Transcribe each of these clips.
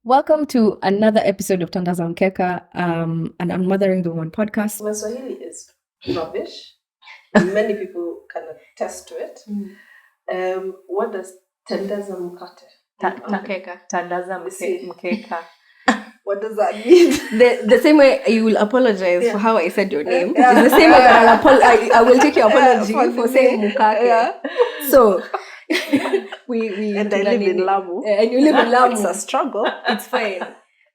Welcome to another episode of Tandaza Mkeka, an Unmothering the Woman podcast. My Swahili is rubbish. Many people can attest to it. What does Tandaza Mkate? Mkeka. Tandaza Mkeka. What does that mean? The same way you will apologize for how I said your name. It's the same way that I will take your apology for saying Mukake. Yeah. So we and I live in Lamu. And you live in Lamu. It's a struggle. It's fine.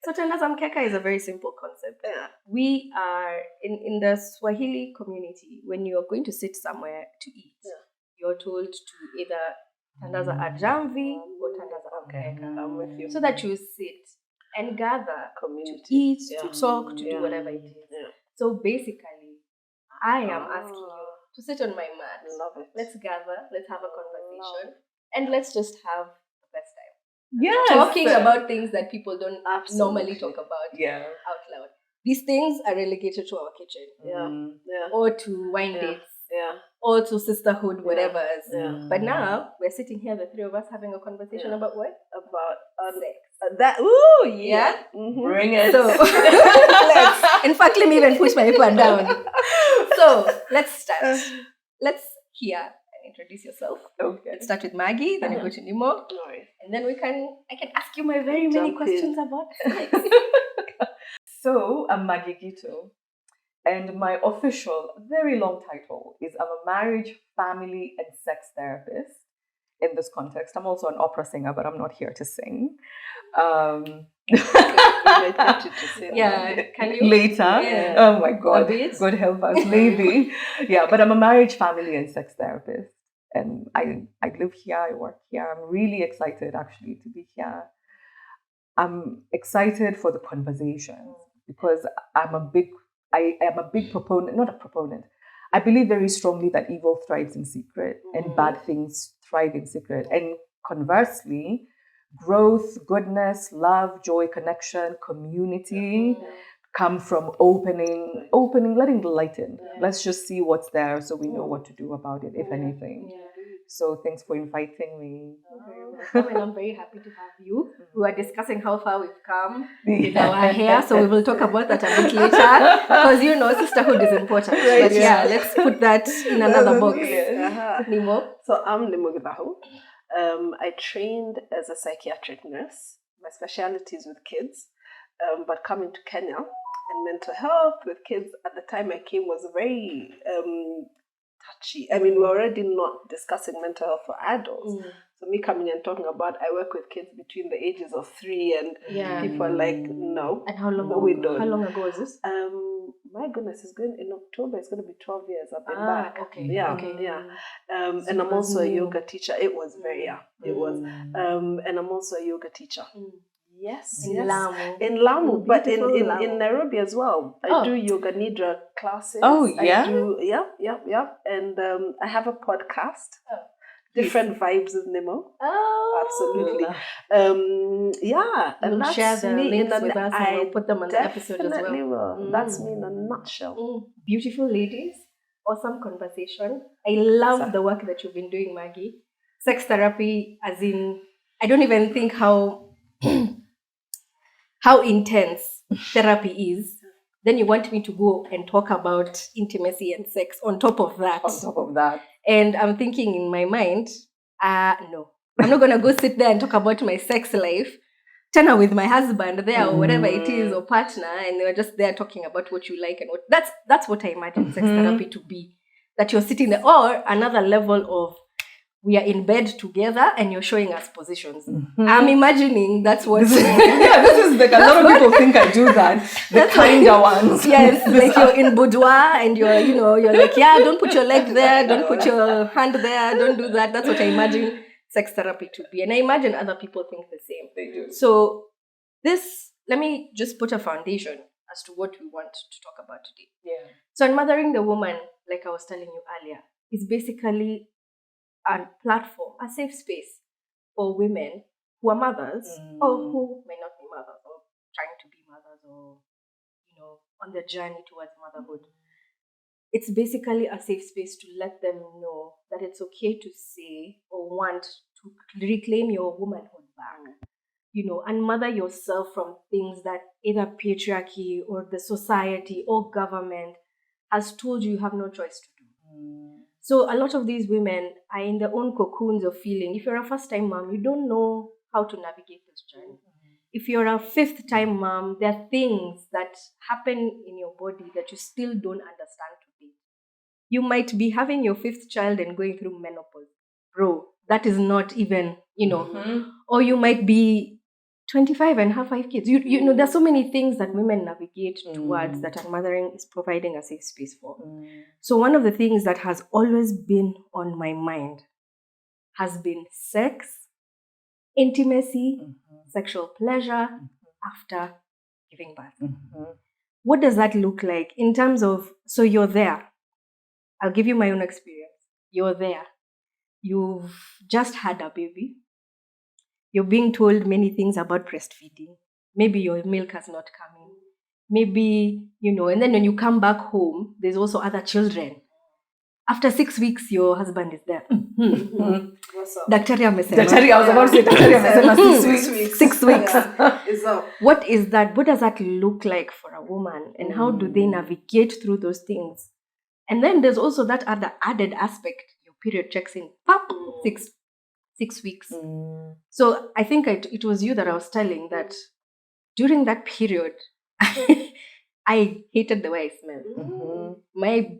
So Tandaza Mkeka is a very simple concept. Yeah. We are in the Swahili community. When you are going to sit somewhere to eat, you're told to either Tandaza Ajamvi or Tandaza Mkeka. I'm with you. So that you sit and gather Community. to eat, to talk, to do whatever it is. Yeah. So basically, I am asking you to sit on my mat. Love it. Let's gather, let's have a conversation, and let's just have the best time. Yes. Talking about things that people don't normally Absolutely. talk about Yeah. out loud. These things are relegated to our kitchen, Yeah. or to wine dates, Yeah. or to sisterhood, whatever. Yeah. But now we're sitting here, the three of us, having a conversation about what? About Sex. that. Ooh, yeah. Yeah? Mm-hmm. Bring it. So, in fact, let me even push my paper down. So, let's start. Let's hear and introduce yourself. Okay. Let's start with Maggie, then we go to Nimo, Nice. and then I can ask you my very many Jump questions in. about sex. So I'm Maggie Gito, and my official, very long title is I'm a marriage, family, and sex therapist. In this context, I'm also an opera singer, but I'm not here to sing. Yeah, can you? Later. Yeah. Oh my A God. bit? God help us, maybe. Yeah, but I'm a marriage, family, and sex therapist. And I live here, I work here. I'm really excited actually to be here. I'm excited for the conversations because I am a big proponent, not a proponent. I believe very strongly that evil thrives in secret and bad things thrive in secret. And conversely, growth, goodness, love, joy, connection, community come from opening, letting the light in. Let's just see what's there so we know what to do about it, if anything. Yeah. So thanks for inviting me. Very welcome, and I'm very happy to have you. We are discussing how far we've come with our hair, so we will talk about that a bit later. Because sisterhood is important. Right, But let's put that in another box. Nimo. So I'm Nimo Gidahu. I trained as a psychiatric nurse. My specialty is with kids, but coming to Kenya and mental health with kids at the time I came was very touchy. I mean, we're already not discussing mental health for adults. So me coming and talking about I work with kids between the ages of 3 and people are like, no. And how long? No, we don't. How long ago was this? My goodness, in October. It's going to be 12 years. I've been back. Okay. Yeah, Okay. yeah. So And I'm it was also a new. yoga teacher. It was very It was. And I'm also a yoga teacher. Yes. In Lamu. In Lamu, but Beautiful in Lamu. Nairobi as well. I do yoga nidra classes. Oh, yeah? I do, yeah. And I have a podcast. Different vibes with Nemo. Oh, Absolutely. And We'll that's share the me links in with us and we'll put them on the episode as well. Definitely will. That's me in a nutshell. Beautiful ladies. Awesome conversation. I love the work that you've been doing, Maggie. Sex therapy, as in, I don't even think how intense therapy is. Then you want me to go and talk about intimacy and sex on top of that. On top of that. And I'm thinking in my mind, no. I'm not going to go sit there and talk about my sex life. Tana with my husband there or whatever it is, or partner, and they were just there talking about what you like and what. That's what I imagine sex therapy to be. That you're sitting there, or another level of we are in bed together and you're showing us positions. I'm imagining that's what. This is like a lot of people think I do that. The kinder ones. Yes, like you're in boudoir and you're like, don't put your leg there, don't put your hand there, don't do that. That's what I imagine sex therapy to be. And I imagine other people think the same. They do. So let me just put a foundation as to what we want to talk about today. Yeah. So Unmothering the Woman, like I was telling you earlier, is basically a platform, a safe space for women who are mothers or who may not be mothers or trying to be mothers or, on their journey towards motherhood. It's basically a safe space to let them know that it's okay to say or want to reclaim your womanhood back. unmother yourself from things that either patriarchy or the society or government has told you have no choice to do. So a lot of these women are in their own cocoons of feeling. If you're a first-time mom, you don't know how to navigate this journey. If you're a fifth-time mom, there are things that happen in your body that you still don't understand today. You might be having your fifth child and going through menopause. Bro, that is not even, or you might be 25 and have 5 kids. There's so many things that women navigate towards that Unmothering is providing a safe space for. So one of the things that has always been on my mind has been sex, intimacy, sexual pleasure after giving birth. What does that look like in terms of, so you're there. I'll give you my own experience. You're there. You've just had a baby. You're being told many things about breastfeeding. Maybe your milk has not come in. Maybe, and then when you come back home, there's also other children. After 6 weeks, your husband is there. What's up? Daktari, I was about to say, Daktari amesema 6 weeks. 6 weeks. Is up. What is that? What does that look like for a woman? And how do they navigate through those things? And then there's also that other added aspect. Your period checks in. Pop, 6 weeks. So I think it was you that I was telling that during that period, I hated the way I smelled. My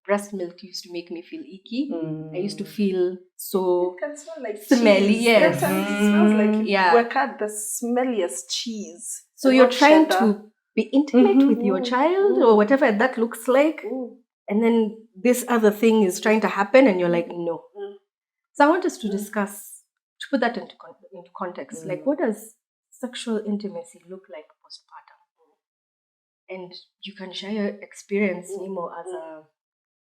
breast milk used to make me feel icky. I used to feel so It can smell like smelly. cheese. Yes. Sometimes it smells like Yeah. you work out the smelliest cheese. So and you're not trying cheddar. to be intimate with your child or whatever that looks like. And then this other thing is trying to happen and you're like, no. So I want us to discuss, to put that into context. Like, what does sexual intimacy look like postpartum? And you can share your experience, Nemo,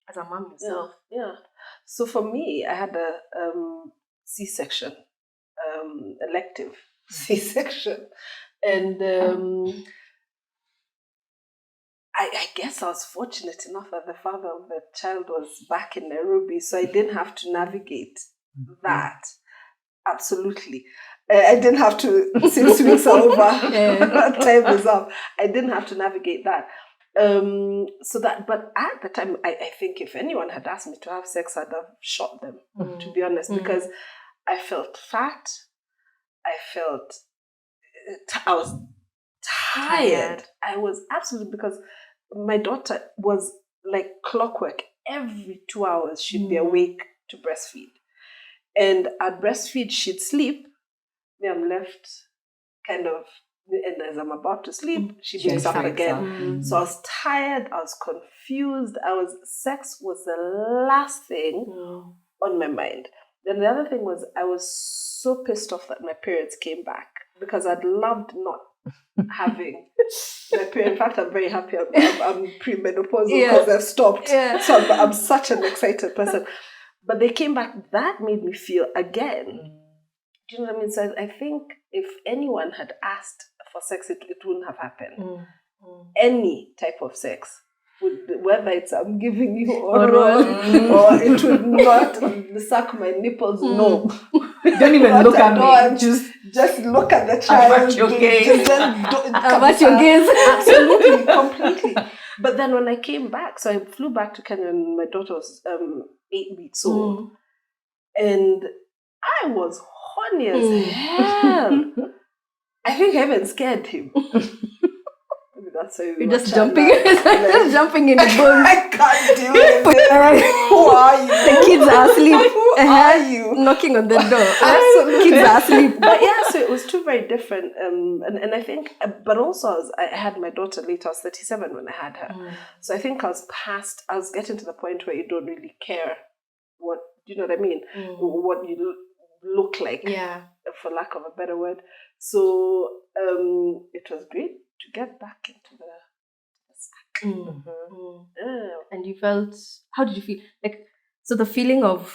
as a mom yourself. Yeah. So for me, I had a C-section, elective C-section. And I guess I was fortunate enough that the father of the child was back in Nairobi, so I didn't have to navigate that. Absolutely. I didn't have to, 6 weeks are over, time is up. I didn't have to navigate that. But at the time, I think if anyone had asked me to have sex, I'd have shot them, to be honest, because I felt fat. I was tired. I was absolutely, because my daughter was like clockwork. Every 2 hours, she'd be awake to breastfeed. And at breastfeed, she'd sleep. Me, I'm left kind of, and as I'm about to sleep, she wakes up again. So I was tired, I was confused. Sex was the last thing on my mind. Then the other thing was, I was so pissed off that my periods came back, because I'd loved not having my period. In fact, I'm very happy I'm premenopausal because I've stopped. So I'm such an excited person. But they came back. That made me feel again. Do you know what I mean? So I think if anyone had asked for sex, it wouldn't have happened. Any type of sex, whether it's I'm giving you oral or it would not suck my nipples. No, Don't even look at me. Just look at the child. Avert your gaze. Avert your gaze. Absolutely, completely. But then when I came back, so I flew back to Kenya and my daughter was 8 weeks old. And I was horny as hell. I think I even scared him. That's how You're just jumping in the bones. I can't do it. Who are you? The kids are asleep. Who are you? Knocking on the door. Absolutely. Kids are asleep. But so it was two very different. And I think, but also I had my daughter late. I was 37 when I had her. So I think I was getting to the point where you don't really care what, you know what I mean? What you look like, for lack of a better word. So it was great to get back into the sack. And you felt, how did you feel? Like, so the feeling of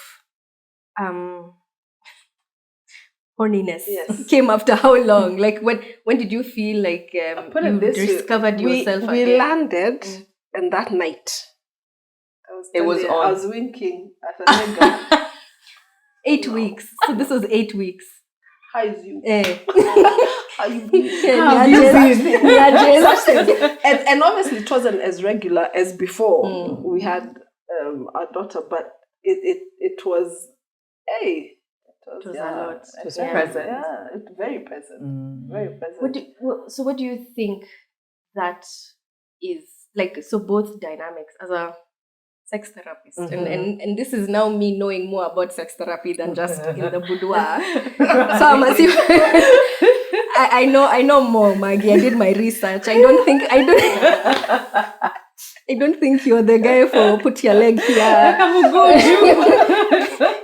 horniness came after how long? Like, when did you feel like you discovered yourself again? We landed, and that night, I was winking at a nigga. 8 weeks. So this was 8 weeks. How is you? How you Yeah, been? Such things. And obviously it wasn't as regular as before. We had our daughter, but it was, hey, it was a lot. It was present. Yeah, very present. Very present. What do you think that is like? So both dynamics as a sex therapist, and this is now me knowing more about sex therapy than just in the boudoir. So I'm assuming I know more, Maggie. I did my research. I don't think you're the guy for put your leg here.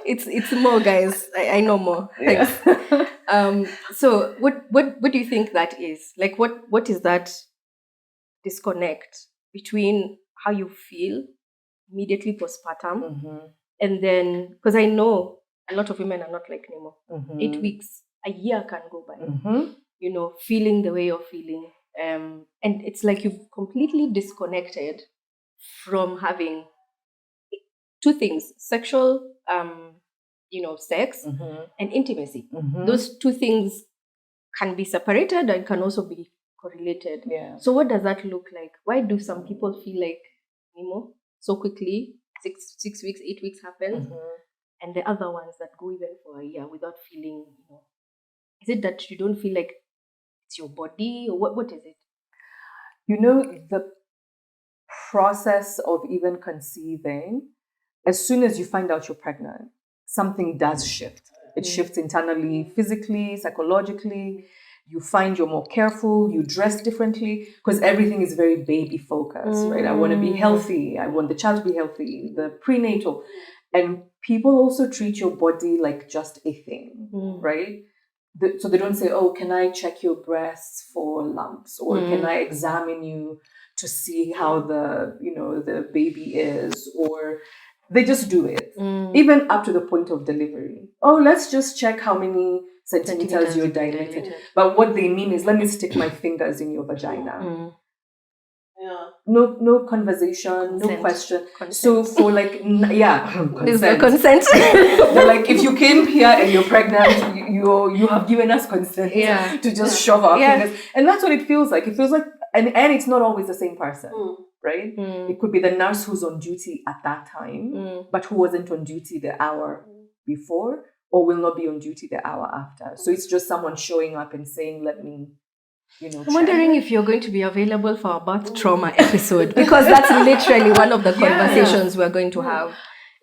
It's more, guys. I know more. Thanks. So what do you think that is? Like what is that disconnect between how you feel immediately postpartum and then, because I know a lot of women are not like Nemo. 8 weeks, a year can go by, feeling the way you're feeling, and it's like you've completely disconnected from having two things: sexual sex and intimacy. Those two things can be separated and can also be correlated. So what does that look like? Why do some people feel like Nemo so quickly, 6 weeks, 8 weeks happens, and the other ones that go even for a year without feeling, is it that you don't feel like it's your body, or what is it? The process of even conceiving, as soon as you find out you're pregnant, something does shift. It shifts internally, physically, psychologically. You find you're more careful, you dress differently, because everything is very baby focused, right? I want to be healthy. I want the child to be healthy, the prenatal. And people also treat your body like just a thing, right? So they don't say, oh, can I check your breasts for lumps? Or can I examine you to see how the baby is? Or they just do it, even up to the point of delivery. Oh, let's just check how many centimeters you're dilated. But what they mean is, let me stick my fingers in your vagina. No conversation, no question. Consent. So for consent. There's no consent. They're like, if you came here and you're pregnant, you have given us consent to just shove our fingers. And that's what it feels like. It feels like, and it's not always the same person. Right? It could be the nurse who's on duty at that time, but who wasn't on duty the hour before, or will not be on duty the hour after. So it's just someone showing up and saying, let me, I'm wondering if you're going to be available for a birth trauma episode, because that's literally one of the conversations we're going to have.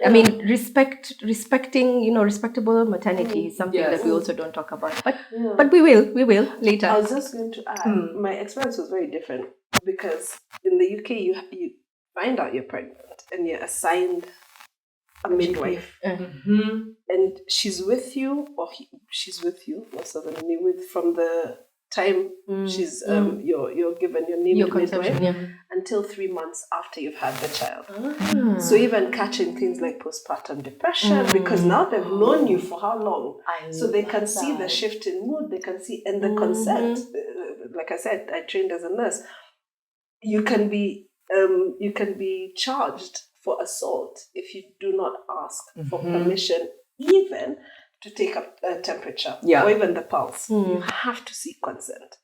I mean, respecting, respectable maternity is something that we also don't talk about. But we will later. I was just going to add, my experience was very different, because in the UK, you find out you're pregnant and you're assigned a midwife. And she's with you, she's with you, most of them, from the time she's you're given your name midwife until 3 months after you've had the child. So even catching things like postpartum depression, because now they've known you for how long, so they can see the shift in mood, they can see, and the consent. Like I said, I trained as a nurse. You can be charged for assault if you do not ask for permission, even to take a temperature or even the pulse. You have to seek consent,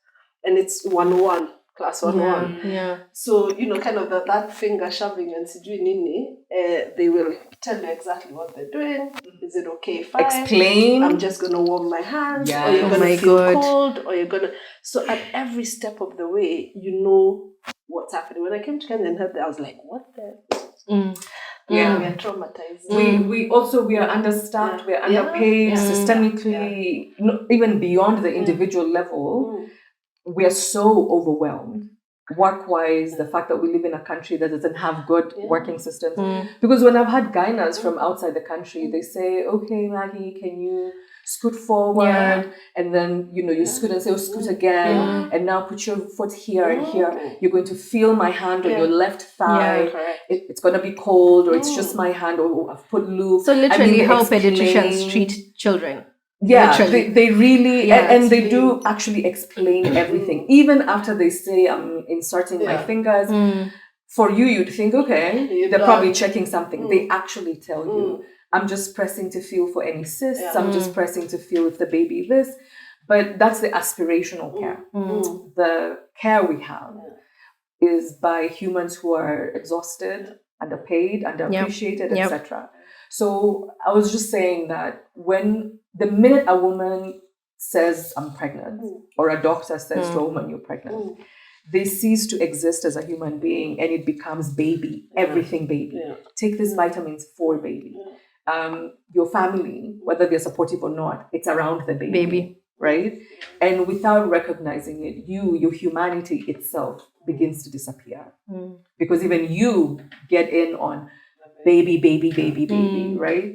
and it's 1-1, class 1-1. Yeah. So kind of that finger shoving and sijui nini, they will tell you exactly what they're doing. Is it okay if explain? I'm just gonna warm my hands, or you're gonna feel cold, or you're gonna. So at every step of the way, what's happening. When I came to Kenya and heard that, I was like, what the. We are traumatized. We are understaffed, we are underpaid systemically, even beyond the individual level. We are so overwhelmed. Work-wise, the fact that we live in a country that doesn't have good working systems. Because when I've had gynas from outside the country, they say, okay, Maggie, can you scoot forward? And then, you scoot and say, oh, scoot again. And now put your foot here and here. You're going to feel my hand on your left thigh. It's going to be cold, or it's just my hand, or I've put lube. So literally how pediatricians treat children. Yeah, they really, and they do actually explain everything. Even after they say, I'm inserting my fingers, for you'd think, okay, they're probably checking something. They actually tell you, I'm just pressing to feel for any cysts. I'm just pressing to feel if the baby this. But that's the aspirational care. The care we have is by humans who are exhausted, underpaid, underappreciated, etc. So I was just saying that when the minute a woman says I'm pregnant, or a doctor says to a woman you're pregnant, they cease to exist as a human being, and it becomes baby, everything baby. Take these vitamins for baby. Your family, whether they're supportive or not, it's around the baby. Right? And without recognizing it, your humanity itself begins to disappear. Because even you get in on baby, right?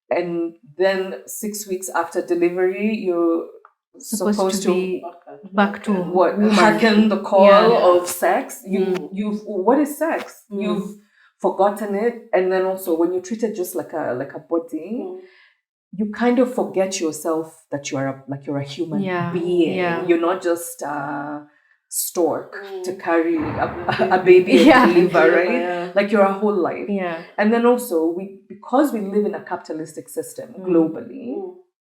And then 6 weeks after delivery, you're supposed to be back to hearken the call of sex. You've what is sex? You've forgotten it. And then also when you treat it just like a body, you kind of forget yourself that you're a human being. You're not just a stork to carry a baby and deliver, right? Like you're a whole life. And then also because we live in a capitalistic system globally,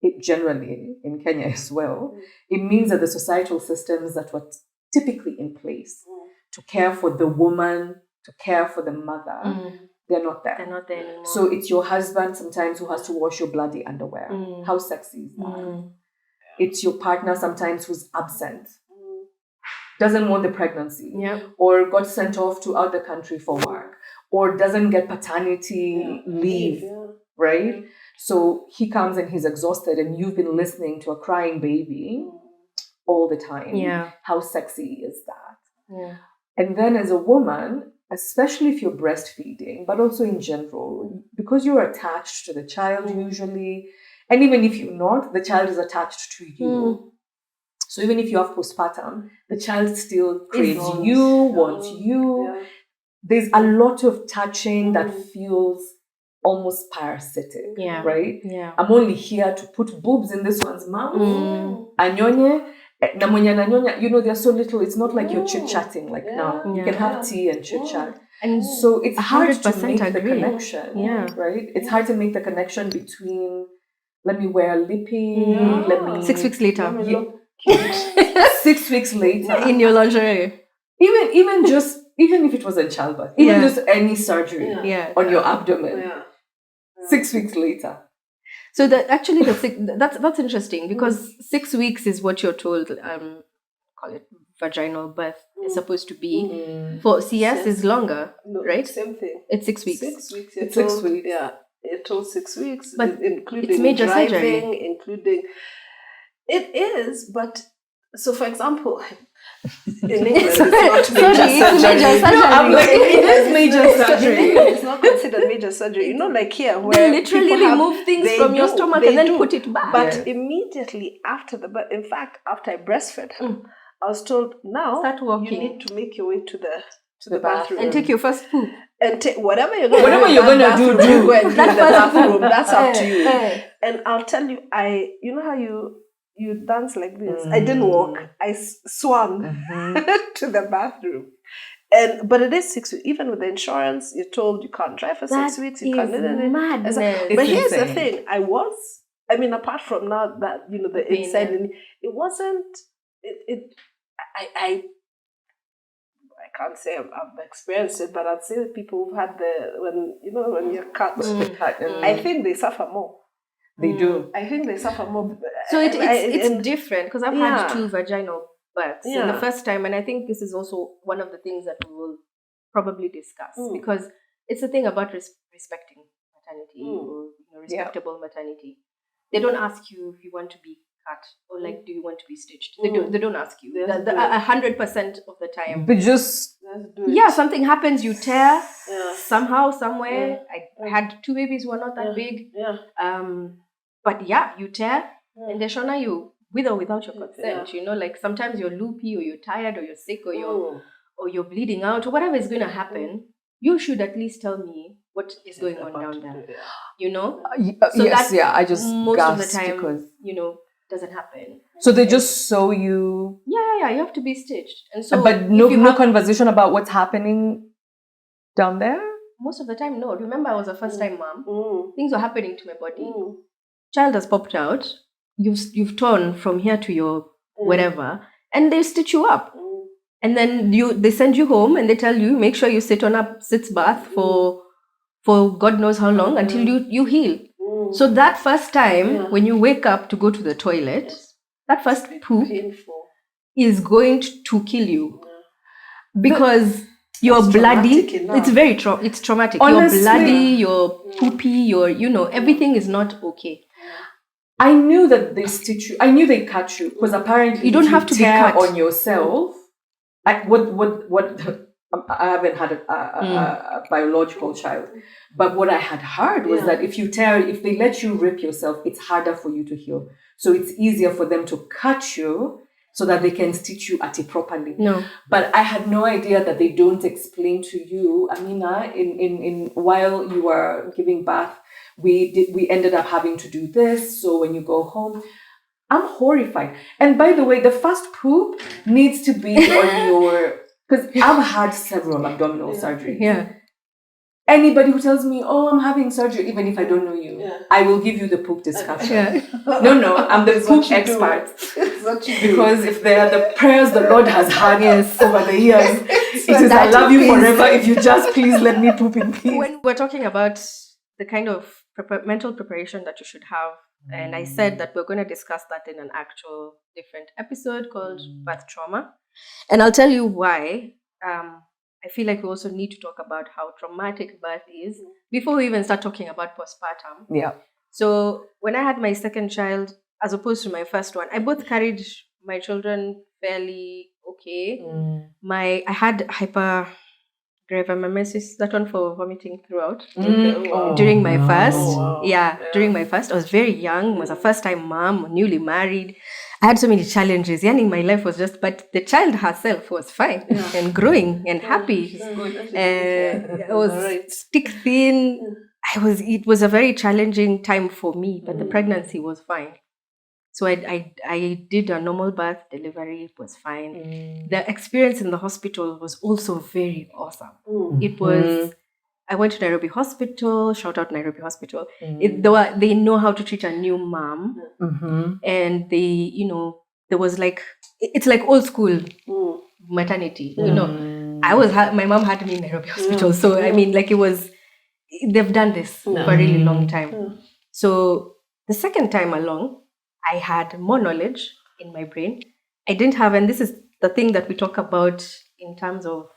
it generally in Kenya as well, it means that the societal systems that were typically in place to care for the woman, to care for the mother, they're not there. They're not there anymore. So it's your husband sometimes who has to wash your bloody underwear. How sexy is that? It's your partner sometimes who's absent, doesn't want the pregnancy, or got sent off to out the country for work, or doesn't get paternity leave, right? So he comes and he's exhausted, and you've been listening to a crying baby all the time. How sexy is that? And then as a woman, especially if you're breastfeeding, but also in general, because you're attached to the child usually, and even if you're not, the child is attached to you. So even if you have postpartum, the child still craves you, wants you. There's a lot of touching that feels almost parasitic, right? I'm only here to put boobs in this one's mouth. Anyonye. They're so little. It's not like you're chit-chatting like now. You can have tea and chit-chat. And so it's hard to make the connection, right? It's hard to make the connection between, let me wear a lippy, let me... 6 weeks later. 6 weeks later. In your lingerie. Even if it was in childbirth, even just any surgery on your abdomen, 6 weeks later. So that's interesting, because 6 weeks is what you're told. Call it vaginal birth is supposed to be. For CS is longer, right? Same thing. It's 6 weeks. 6 weeks. It's 6 weeks. Yeah, it told 6 weeks, but including it's major driving, surgery. including. It is, but so for example. In England, it's not major surgery. I'm like, it is major surgery. It's not considered major surgery. You know, like here, where they literally remove things from your stomach and then put it back. But immediately after in fact, after I breastfed her, I was told, now start walking. You need to make your way to the bathroom and take your first poop. And whatever you're going to do go and do in the bathroom. That's up to you. And I'll tell you, you know how you dance like this. I didn't walk. I swung to the bathroom. But it is 6 weeks. Even with the insurance, you're told you can't drive for 6 weeks. You can't. Madness. But here's the thing. Apart from now that, the inside in me, it wasn't, I can't say I've experienced it, but I'd say that people who've had when you're cut, I think they suffer more. They do. I think they suffer more. So it's different, because I've had 2 vaginal births in the first time, and I think this is also one of the things that we will probably discuss, because it's the thing about respecting maternity or respectable maternity. They don't ask you if you want to be cut or like, do you want to be stitched? They don't ask you. 100% of the time. But just something happens, you tear somehow, somewhere. I had 2 babies who are not that big. But you tear, and they shona you with or without your consent. Like sometimes you're loopy, or you're tired, or you're sick, or you're bleeding out, or whatever is going to happen. You should at least tell me what is going on down there. So I just most of the time, because doesn't happen. So they just sew you. Yeah. You have to be stitched, and so but no conversation about what's happening down there. Most of the time, no. Remember, I was a first-time mom. Things were happening to my body. Child has popped out. you've torn from here to your whatever, and they stitch you up. And then they send you home and they tell you, make sure you sit on a sitz bath for God knows how long until you heal. So that first time when you wake up to go to the toilet, that first poop is going to kill you because you're bloody. It's very it's traumatic. Honestly, you're bloody, you're poopy, you're everything is not okay. I knew that they stitch you. I knew they cut you because apparently you don't have to tear be cut on yourself. Like what I haven't had a biological child, but what I had heard was that if they let you rip yourself, it's harder for you to heal. So it's easier for them to cut you so that they can stitch you at it properly. No, but I had no idea that they don't explain to you, Amina, in while you were giving birth, we ended up having to do this. So when you go home. I'm horrified. And by the way, the first poop needs to be on your... Because I've had several abdominal surgeries. Yeah. Anybody who tells me, oh, I'm having surgery, even if I don't know you, I will give you the poop discussion. Yeah. No, I'm the poop expert. Because if they are the prayers the Lord has had over the years, it is I love you forever if you just please let me poop in peace. When we're talking about the kind of mental preparation that you should have, and I said that we're going to discuss that in an actual different episode called birth trauma. And I'll tell you why. I feel like we also need to talk about how traumatic birth is before we even start talking about postpartum. Yeah. So when I had my second child, as opposed to my first one, I both carried my children fairly okay. I had hypergravimemesis, that one for vomiting throughout. During my first. During my first, I was very young, was a first-time mom, newly married. I had so many challenges. My life was but the child herself was fine and growing and happy. I was stick thin. It was a very challenging time for me, but the pregnancy was fine. So I did a normal birth, delivery, it was fine. The experience in the hospital was also very awesome. It was, I went to Nairobi Hospital, shout out Nairobi Hospital. They know how to treat a new mom. And there was it's like old school maternity. My mom had me in Nairobi Hospital. So they've done this for a really long time. So the second time along, I had more knowledge in my brain. I didn't have, and this is the thing that we talk about in terms of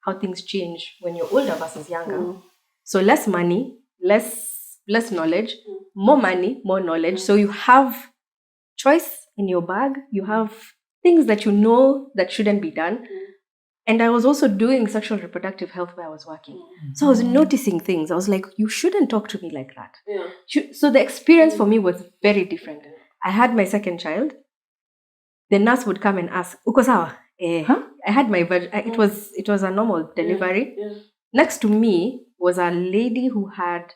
how things change when you're older versus younger. So less money, less knowledge, more money, more knowledge. So you have choice in your bag. You have things that you know that shouldn't be done. And I was also doing sexual reproductive health where I was working. So I was noticing things. I was like, you shouldn't talk to me like that. So the experience for me was very different. I had my second child. The nurse would come and ask, "Uko sawa?" I had my it was a normal delivery. Next to me was a lady who had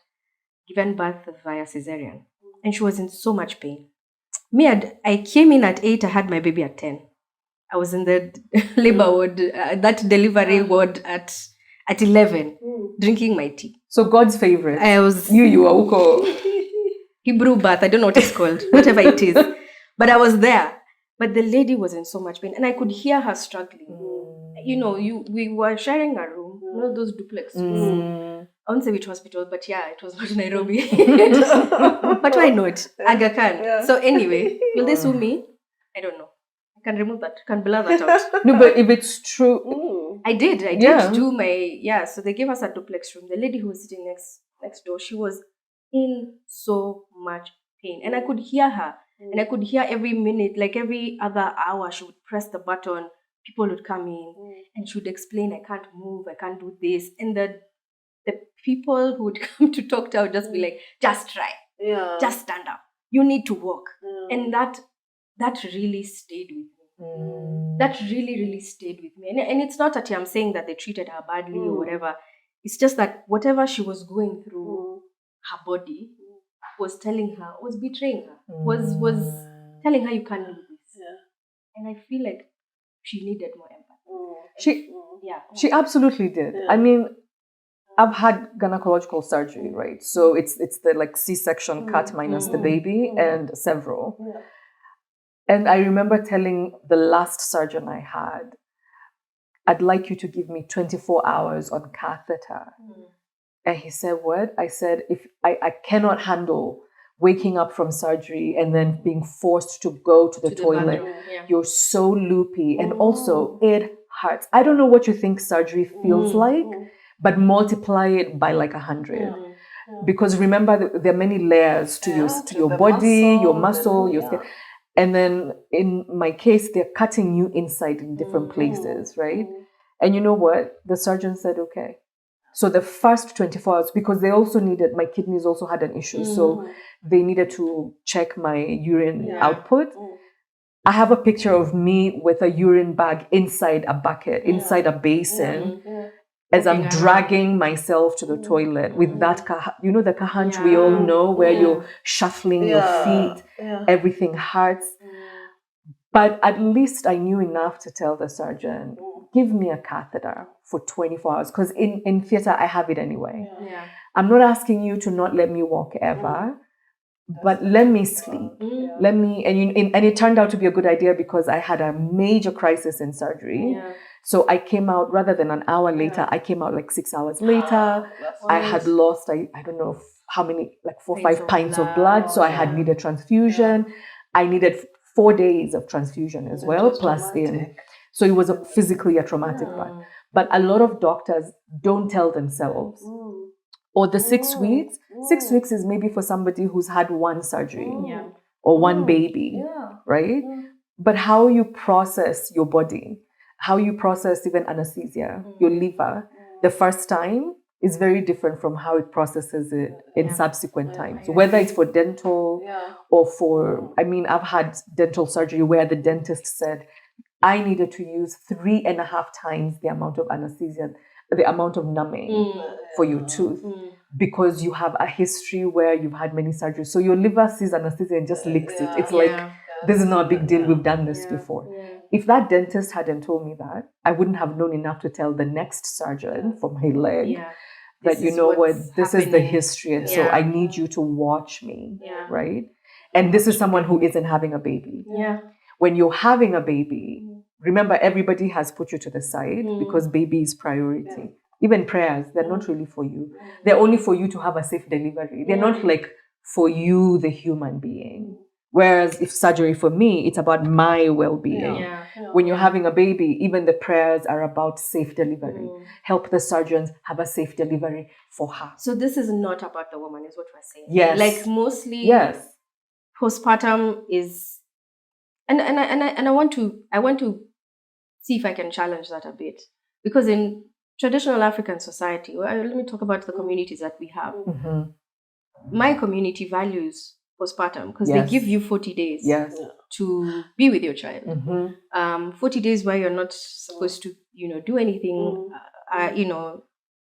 given birth via cesarean, and she was in so much pain. I came in at 8. I had my baby at 10. I was in the labor ward, that delivery ward at 11, drinking my tea. So God's favorite. I was you are Uko. Hebrew birth. I don't know what it's called, whatever it is. But I was there. But the lady was in so much pain, and I could hear her struggling. We were sharing a room, those duplex rooms. I won't say which hospital, but it was not Nairobi. But why not? Aga Khan. So anyway, will they sue me? I don't know. I can remove that. I can blur that out. No, but if it's true, I did do my So they gave us a duplex room. The lady who was sitting next door, she was in so much pain, and I could hear her. And I could hear every minute, like every other hour, she would press the button. People would come in and she would explain, I can't move, I can't do this. And the people who would come to talk to her would just be like, just try. Just stand up. You need to walk. And that really stayed with me. That really, really stayed with me. And it's not that I'm saying that they treated her badly or whatever. It's just that whatever she was going through, her body was telling her, was betraying her, was telling her you can't do this. And I feel like she needed more empathy. She absolutely did. I mean, I've had gynecological surgery, right? So it's the like C-section cut minus the baby and several. Yeah. And I remember telling the last surgeon I had, I'd like you to give me 24 hours on catheter. And he said, what? I said, if I cannot handle waking up from surgery and then being forced to go to the toilet. bathroom, yeah. You're so loopy. And also it hurts. I don't know what you think surgery feels like, but multiply it by like 100. Because remember, there are many layers to your the body, your muscle, muscle, your skin. And then in my case, they're cutting you inside in different places, right? And you know what? The surgeon said, okay. So the first 24 hours, because they also needed, my kidneys also had an issue. So they needed to check my urine output. I have a picture of me with a urine bag inside a bucket, inside a basin, as I'm dragging myself to the toilet with that, you know, the kahanch we all know, where you're shuffling your feet, everything hurts. But at least I knew enough to tell the surgeon, give me a catheter for 24 hours. Because in theater, I have it anyway. Yeah. I'm not asking you to not let me walk ever, but let me sleep. Let me, and it turned out to be a good idea because I had a major crisis in surgery. Yeah. So I came out, rather than an hour later, I came out like 6 hours later. I had lost, I don't know how many, like 4 or 5 pints of blood. So I had needed transfusion. I needed 4 days of transfusion as well, plus so it was physically a traumatic part. But a lot of doctors don't tell themselves. Or the 6 weeks, 6 weeks is maybe for somebody who's had one surgery or one baby, right? But how you process your body, how you process even anesthesia, your liver, the first time is very different from how it processes it in subsequent times. Whether it's for dental or for, I mean, I've had dental surgery where the dentist said I needed to use 3.5 times the amount of anesthesia, the amount of numbing for your tooth, because you have a history where you've had many surgeries. So your liver sees anesthesia and just licks it. It's like, this is not a big deal. We've done this before. If that dentist hadn't told me that, I wouldn't have known enough to tell the next surgeon for my leg that, you know what, this is the history. And so I need you to watch me, right? And this is someone who isn't having a baby. When you're having a baby, remember, everybody has put you to the side because baby is priority. Even prayers, they're not really for you. They're only for you to have a safe delivery. They're not like for you, the human being. Whereas if surgery for me, it's about my well-being. When you're having a baby, even the prayers are about safe delivery. Help the surgeons have a safe delivery for her. So this is not about the woman, is what we're saying. Yes. Like mostly postpartum is, and I want to see if I can challenge that a bit. Because in traditional African society, well, let me talk about the communities that we have. My community values postpartum because they give you 40 days to be with your child. 40 days where you're not supposed to, do anything.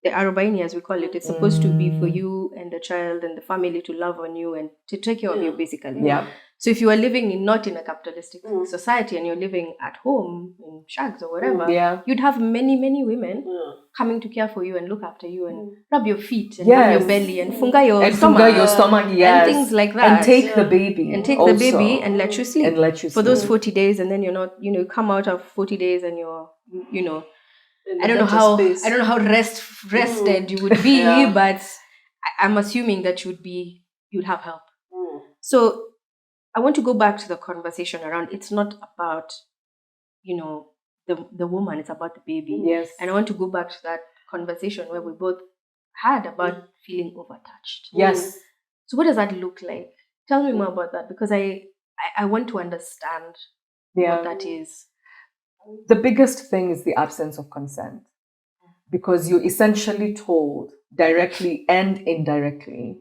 The Arobaini, as we call it, it's supposed to be for you and the child and the family to love on you and to take care of you, basically. So if you are living not in a capitalistic society and you're living at home in shags or whatever, you'd have many, many women coming to care for you and look after you and rub your feet and rub your belly and funga your stomach, and things like that. And take the baby. And take the baby and let you sleep. For those 40 days, and then you're not, come out of 40 days and you're, I don't know how rested you would be, but I'm assuming that you'd have help. So I want to go back to the conversation around, it's not about, the woman, it's about the baby. And I want to go back to that conversation where we both had about feeling overtouched. So what does that look like? Tell me more about that, because I want to understand what that is. The biggest thing is the absence of consent, because you're essentially told directly and indirectly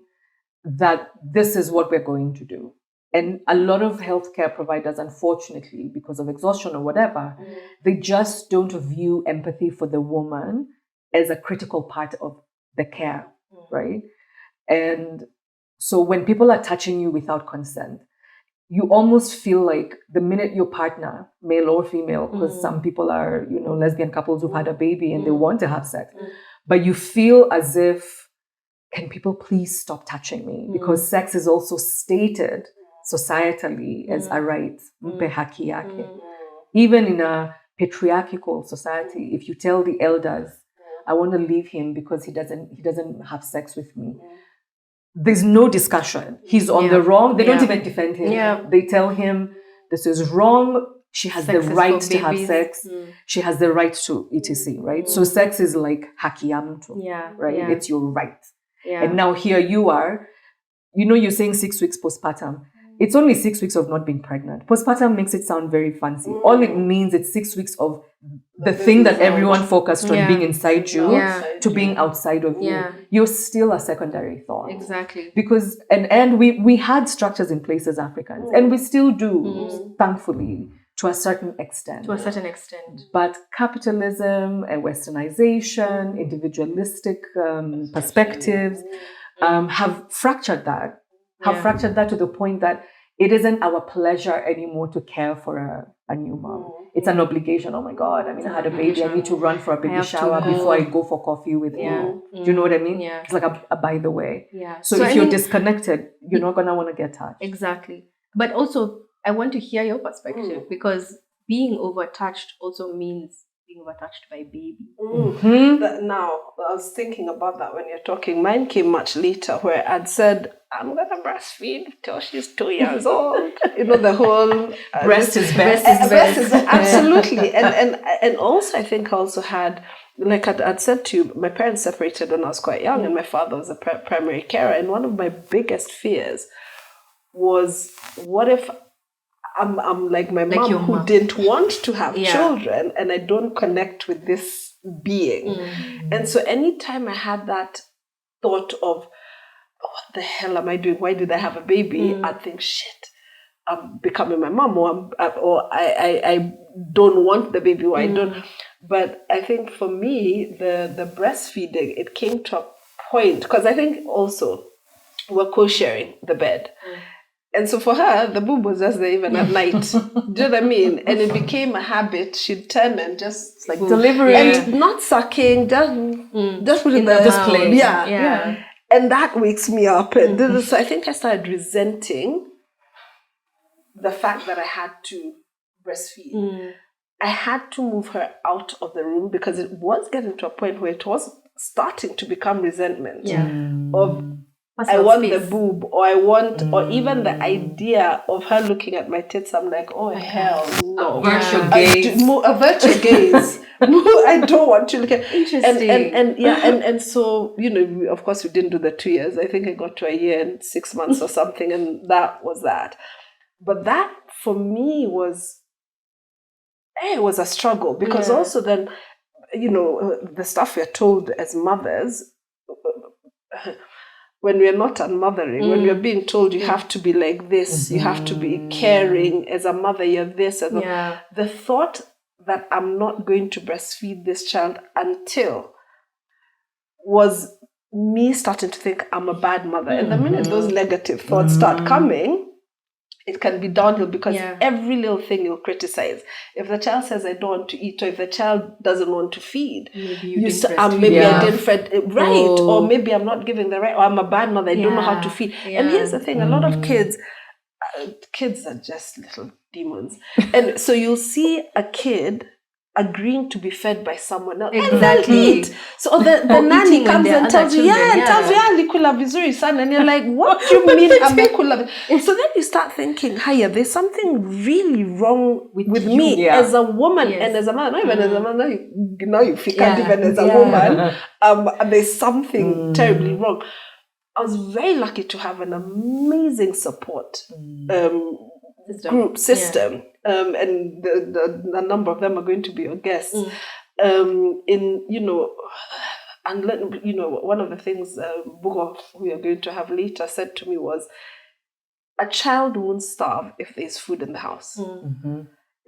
that this is what we're going to do. And a lot of healthcare providers, unfortunately, because of exhaustion or whatever, they just don't view empathy for the woman as a critical part of the care, right? And so when people are touching you without consent, you almost feel like the minute your partner, male or female, because some people are, lesbian couples who've had a baby and they want to have sex. but you feel as if, can people please stop touching me? Because sex is also stated societally as a right. Mpe haki yake. Even in a patriarchal society, if you tell the elders, I want to leave him because he doesn't have sex with me, there's no discussion. He's on the wrong. They don't even defend him. Yeah. They tell him this is wrong. She has Sex the is right for to have babies. sex. She has the right to etc. Right? So sex is like haki ya mtu. Yeah. Right? Yeah. It's your right. Yeah. And now here you are, you're saying 6 weeks postpartum. It's only 6 weeks of not being pregnant. Postpartum makes it sound very fancy. All it means it's 6 weeks of the thing that everyone focused on being inside you to being outside of you. You're still a secondary thought. Exactly. Because, and we had structures in place as Africans, and we still do, thankfully, to a certain extent. To a certain extent. But capitalism and westernization, individualistic perspectives have fractured that. Fractured that to the point that it isn't our pleasure anymore to care for a new mom. It's an obligation. Oh my God, I had a baby. I need to run for a baby shower before I go for coffee with you. Do you know what I mean? Yeah. It's like a by the way. Yeah. So if you're disconnected, you're not going to want to get touched. Exactly. But also, I want to hear your perspective because being overtouched also means being overtouched by baby. Now, I was thinking about that when you're talking. Mine came much later where I'd said, I'm going to breastfeed till she's 2 years old. The whole... breast is best. Breast is absolutely. And also, I think I also had, like I'd said to you, my parents separated when I was quite young and my father was a primary carer. And one of my biggest fears was, what if I'm like my mom who didn't want to have children and I don't connect with this being. And so anytime I had that thought of, what the hell am I doing? Why did I have a baby? I'd think, shit, I'm becoming my mom or I don't want the baby or I don't. But I think for me, the breastfeeding, it came to a point, because I think also we're co-sharing the bed. And so for her, the boob was just there even at night. Do you know what I mean? And it became a habit. She'd turn and just like delivery. And not sucking, just put it in the display. Yeah. And that wakes me up. And so I think I started resenting the fact that I had to breastfeed. I had to move her out of the room because it was getting to a point where it was starting to become resentment of, I want the boob, or I want, or even the idea of her looking at my tits. I'm like, oh hell no! Avert your gaze. Avert your gaze. I don't want to look at. Interesting. And so of course we didn't do the 2 years. I think I got to a year and 6 months or something, and that was that. But that for me was, it was a struggle because also then, the stuff we're told as mothers. When we're not unmothering, when we're being told you have to be like this, you have to be caring, as a mother, you're this. The thought that I'm not going to breastfeed this child until was me starting to think I'm a bad mother. And the minute those negative thoughts start coming, it can be downhill because every little thing you'll criticize. If the child says, I don't want to eat, or if the child doesn't want to feed, maybe I didn't feed right, or maybe I'm not giving the right, or I'm a bad mother, I don't know how to feed. And here's the thing, a lot of kids are just little demons. And so you'll see a kid agreeing to be fed by someone else. Exactly. So the nanny comes and tells you, likula vizuri sana. And you're like, what do you mean amekula? So then you start thinking, there's something really wrong with me as a woman and as a man. Not even as a man, now you can't even as a woman. There's something terribly wrong. I was very lucky to have an amazing support system. And the number of them are going to be your guests. One of the things Bugo, who we are going to have later, said to me was, a child won't starve if there's food in the house.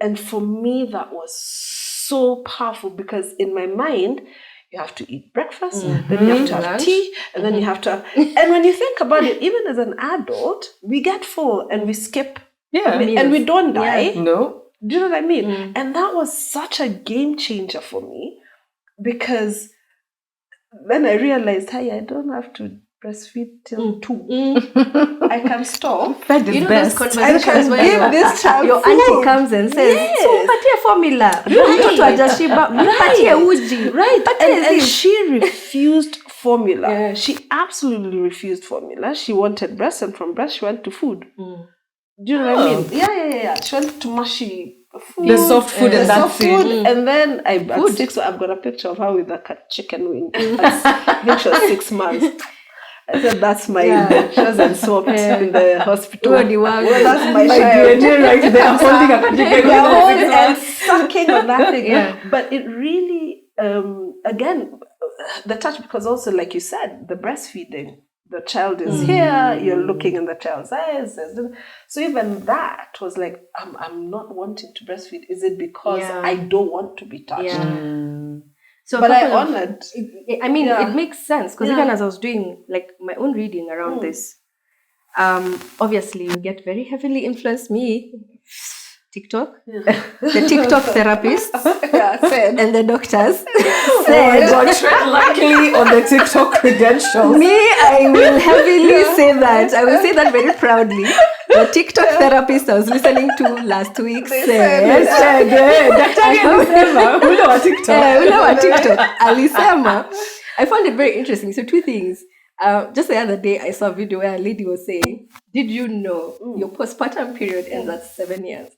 And for me, that was so powerful because in my mind, you have to eat breakfast, then you have to have tea, and then you have to have... And when you think about it, even as an adult, we get full and we skip. And we don't die. No. Do you know what I mean? And that was such a game changer for me because then I realized, hey, I don't have to breastfeed till 2. I can stop. Fed is You know best. those I conversations can where give this child your food. auntie comes and says, Yes. so mpatie formula. Mtoto hajashiba, mpatie uji. Right. Mpatie And this. she refused formula. Yeah. She absolutely refused formula. She wanted breast, and from breast she went to food. Do you know what I mean? Yeah. She went to mushy food. The soft food the and that's soft food. it. And then at 6, so I've got a picture of her with a chicken wing. I think she was 6 months. I said, that's my, she wasn't swapped in the hospital. Well, that's my child. Right there, holding a chicken wing. And sucking on that thing. Yeah. But it really, again, the touch, because also, like you said, the breastfeeding, the child is here, you're looking in the child's eyes. So even that was like, I'm not wanting to breastfeed. Is it because I don't want to be touched? Yeah. So but I honored. It makes sense because even as I was doing like my own reading around this, obviously you get very heavily influenced. Me, TikTok, the TikTok therapists, and the doctors said, Tread lightly on the TikTok credentials. me, I will heavily say that. I will say that very proudly. The TikTok therapist I was listening to last week said, Alisema. I found it very interesting. So 2 things. Just the other day, I saw a video where a lady was saying, did you know your postpartum period ends at 7 years?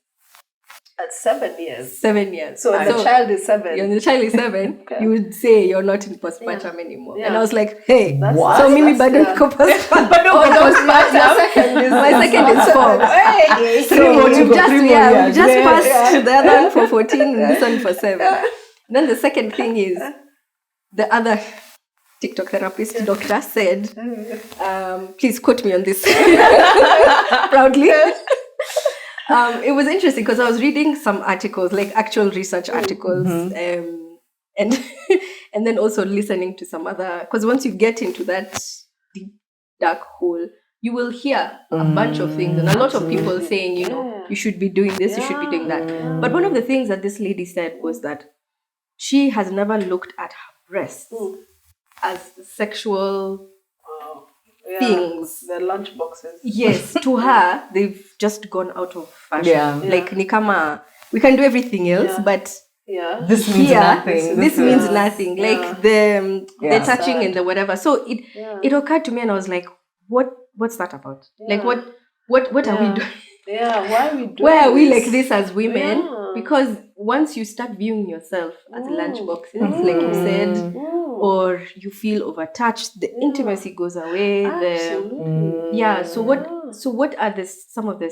At 7 years. 7 years. So when the child is 7. When the child is 7, you would say you're not in postpartum anymore. Yeah. And I was like, hey, What? so mimi bado niko postpartum. My second is 4. Hey. So we've just years. passed the other one for 14 and this one for 7. Then the second thing is the other TikTok therapist doctor said, please quote me on this proudly. It was interesting because I was reading some articles, like actual research articles, and then also listening to some other, because once you get into that deep dark hole, you will hear a bunch of things and a lot of people saying, you should be doing this, you should be doing that. But one of the things that this lady said was that she has never looked at her breasts as sexual things. The lunch boxes. Yes, to her, they've just gone out of fashion. Yeah. Like Nikama, we can do everything else, but this means nothing. This means nothing. Like the touching and the whatever. So it occurred to me, and I was like, what's that about? Like what are we doing? Yeah, why are we doing Why are we this? like this as women? Yeah. Because once you start viewing yourself as lunchboxes, like you said, or you feel overtouched, the intimacy goes away. Absolutely. So what are some of the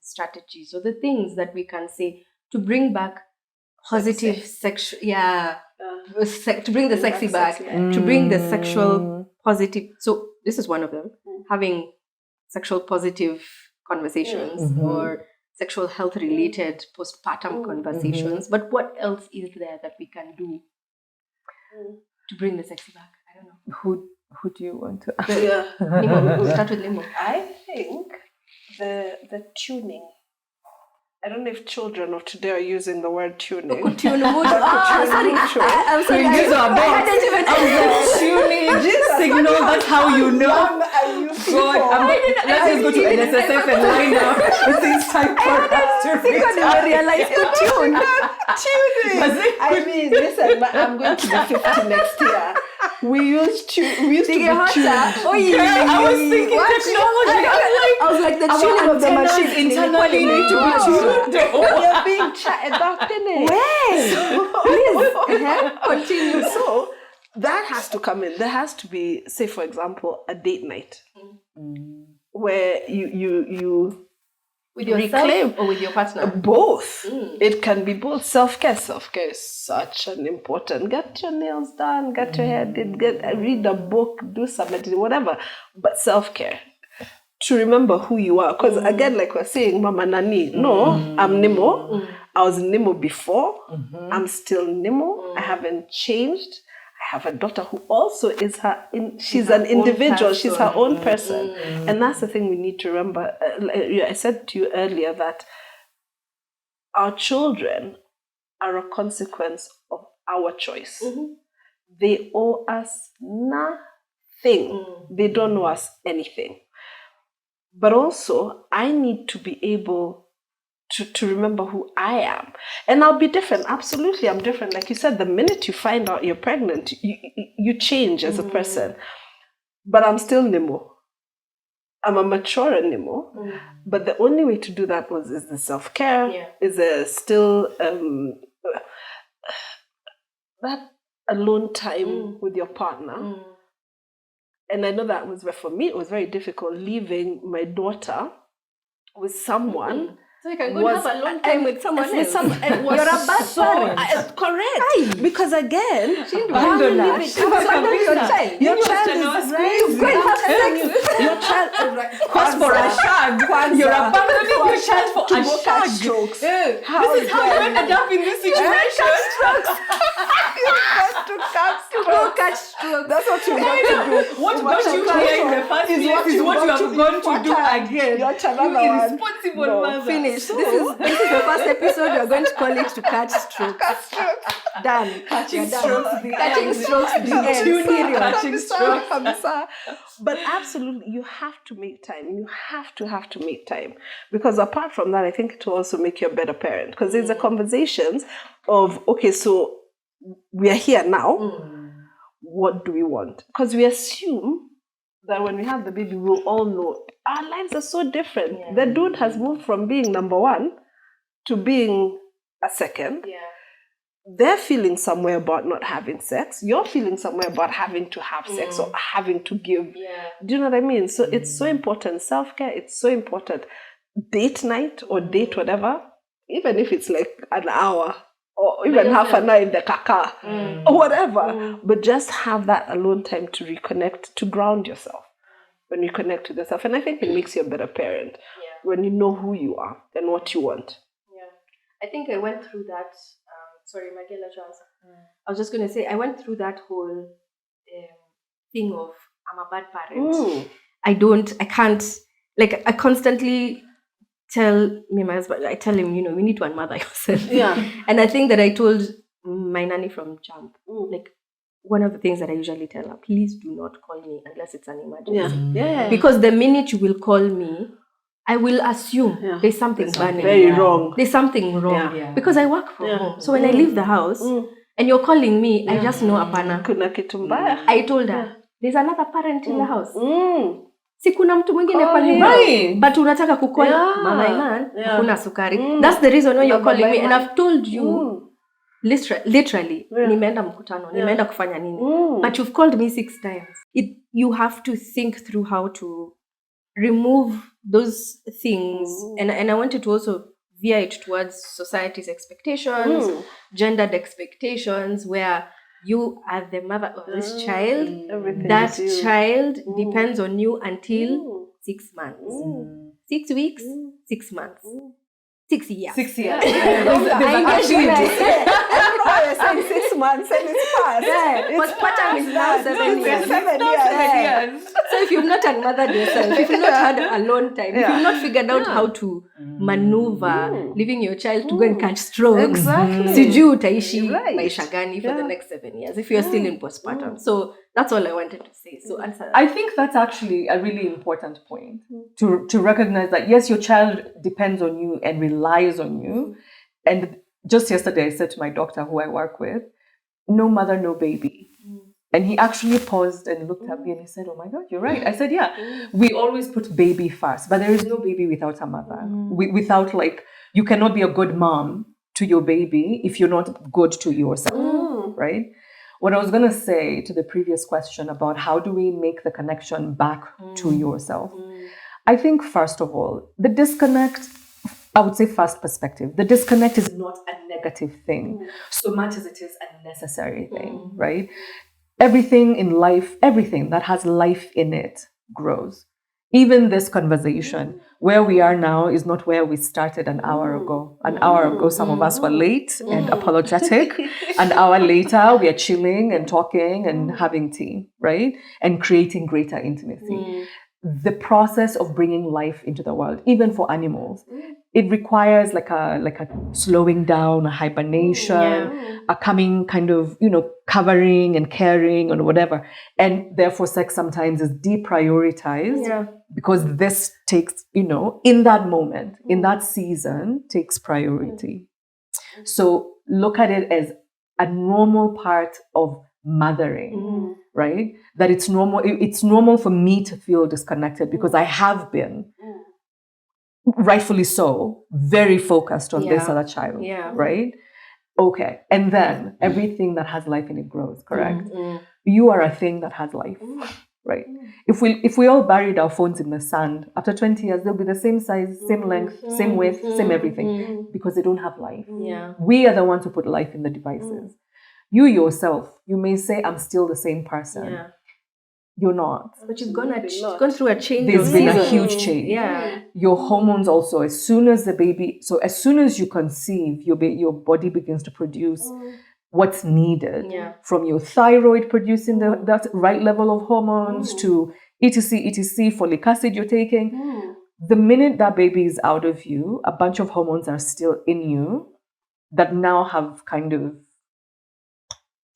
strategies or the things that we can say to bring back positive sexual? To bring the sexy back, to bring the sexual positive. So this is one of them. Having sexual positive conversations or sexual health related postpartum conversations. But what else is there that we can do to bring the sexy back? I don't know. Who do you want to ask? Nimo, we'll start with Nimo. I think the tuning. I don't know if children of today are using the word tuning. I'm sorry. I hadn't even tuning signal. That's how you know. Let's just go to NSSF and line up. It's time for us to realize to tune. Tuning. I mean, listen, I'm going to be 50 next year. We used to be tuned. I was thinking technology. I was like the tuning of the machine internally need to be tuned. You're being chatted about, innit? Please, continue. So that has to come in. There has to be, say, for example, a date night where you with yourself or with your partner. Both. It can be both. Self-care is such an important. Get your nails done. Get your hair did. Read a book. Do some meditation, whatever. But self-care. To remember who you are. Because again, like we're saying, Mama Nani, no, I'm Nimo. I was Nimo before. I'm still Nimo. I haven't changed. I have a daughter who also is she's an individual. She's her own person. And that's the thing we need to remember. I said to you earlier that our children are a consequence of our choice. they owe us nothing. They don't owe us anything. But also, I need to be able to remember who I am. And I'll be different. Absolutely, I'm different. Like you said, the minute you find out you're pregnant, you change as a person. But I'm still Nemo. I'm a mature Nemo. But the only way to do that is the self-care, is still that alone time with your partner. And I know that was where, for me, it was very difficult leaving my daughter with someone. So you can go and have a long time with someone else. You're a bad parent. Correct. Because again, your child. Your child is You're going to have sex. Your child Cost for a shag. You're abandoning your child for a shag. Strokes. This is how you ended up in this situation. Go catch strokes. That's what you want to do. What got you here in the first place is what you have gone to do again. Your child, you irresponsible mother. Finish. This is the first episode. We're going to call it to catch strokes. Done. Catching strokes. Catching strokes. Catching strokes. But absolutely, you have to make time. You have to make time. Because apart from that, I think it will also make you a better parent. Because there's a conversations of, okay, so we are here now. What do we want? Because we assume that when we have the baby, we'll all know our lives are so different. The dude has moved from being number one to being a second. They're feeling somewhere about not having sex. You're feeling somewhere about having to have sex or having to give. Do you know what I mean? So it's so important. Self-care, it's so important. Date night or date whatever, even if it's like an hour or even half an hour in the car or whatever. But just have that alone time to reconnect, to ground yourself. When you connect with yourself. And I think it makes you a better parent when you know who you are and what you want. I think I went through that. Sorry, Magela Chance. I was just going to say, I went through that whole thing of I'm a bad parent. I can't, like, I constantly tell me, my husband, I tell him, we need to unmother yourself. And I think that I told my nanny from Jump, like, one of the things that I usually tell her, please do not call me unless it's an emergency. Because the minute you will call me, I will assume there's something burning. Very wrong. There's something wrong. Because I work from home. So when I leave the house and you're calling me, I just know apana. Kuna kitu mbaya. I told her, there's another parent in the house. Si kuna mtu mwingine kwa Right. but unataka kukol mama Iman, kuna sukari. That's the reason why you're calling me. And I've told you, literally, nimeenda mkutano, nimeenda kufanya nini. But you've called me 6 times. You have to think through how to remove those things. And I wanted to also veer it towards society's expectations, gendered expectations, where you are the mother of this child. That child depends on you until 6 months. 6 weeks, 6 months. 6 years. 6 years. I said 6 months and it's past. Postpartum is now 7 years. 7 years. So if you've not unmothered yourself, if you've not had alone time, if you've not figured out how to maneuver, leaving your child to go and catch strokes, sijui utaishi maisha gani for the next 7 years if you're still in postpartum. So that's all I wanted to say. So answer that. I think that's actually a really important point to recognize that, yes, your child depends on you and relies on you. And just yesterday, I said to my doctor, who I work with, no mother, no baby. And he actually paused and looked at me and he said, oh my God, you're right. I said, yeah, we always put baby first, but there is no baby without a mother. Without, like, you cannot be a good mom to your baby if you're not good to yourself, right? What I was going to say to the previous question about how do we make the connection back to yourself, I think, first of all, the disconnect, I would say first perspective, the disconnect is not a negative thing so much as it is a necessary thing, right? Everything in life, everything that has life in it grows. Even this conversation, where we are now is not where we started an hour ago. An hour ago, some of us were late and apologetic. An hour later, we are chilling and talking and having tea, right? And creating greater intimacy. The process of bringing life into the world, even for animals, it requires like a slowing down, a hibernation, a coming kind of, covering and caring and whatever. And therefore sex sometimes is deprioritized because this takes, in that moment, in that season, takes priority. So look at it as a normal part of mothering, right? That it's normal for me to feel disconnected because I have been, rightfully so, very focused on this other child, right? Okay. And then everything that has life in it grows, correct? You are a thing that has life, right? If we all buried our phones in the sand, after 20 years, they'll be the same size, same length, same width, same everything, because they don't have life. We are the ones who put life in the devices. You yourself, you may say, I'm still the same person. You're not. But you've gone through a change. There's been a huge change. Your hormones also, as soon as you conceive, your body begins to produce what's needed from your thyroid producing that right level of hormones to etc, folic acid you're taking. The minute that baby is out of you, a bunch of hormones are still in you that now have kind of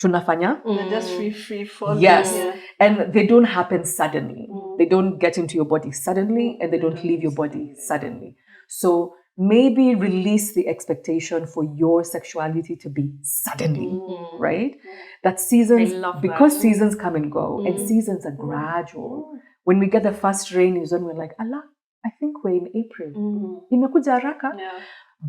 tunafanya. They're just free falling. Yes. And they don't happen suddenly. They don't get into your body suddenly and they don't leave your body suddenly. So maybe release the expectation for your sexuality to be suddenly, right? That seasons, because seasons come and go and seasons are gradual. When we get the first rain is when we're like, Allah, I think we're in April. Imekuja haraka.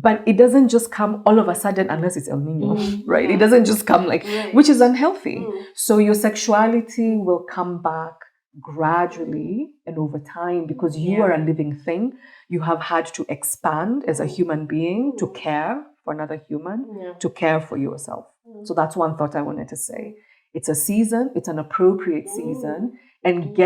But it doesn't just come all of a sudden unless it's El Nino, right? It doesn't just come which is unhealthy. So your sexuality will come back gradually and over time because you are a living thing. You have had to expand as a human being to care for another human, to care for yourself. So that's one thought I wanted to say. It's a season, it's an appropriate season, and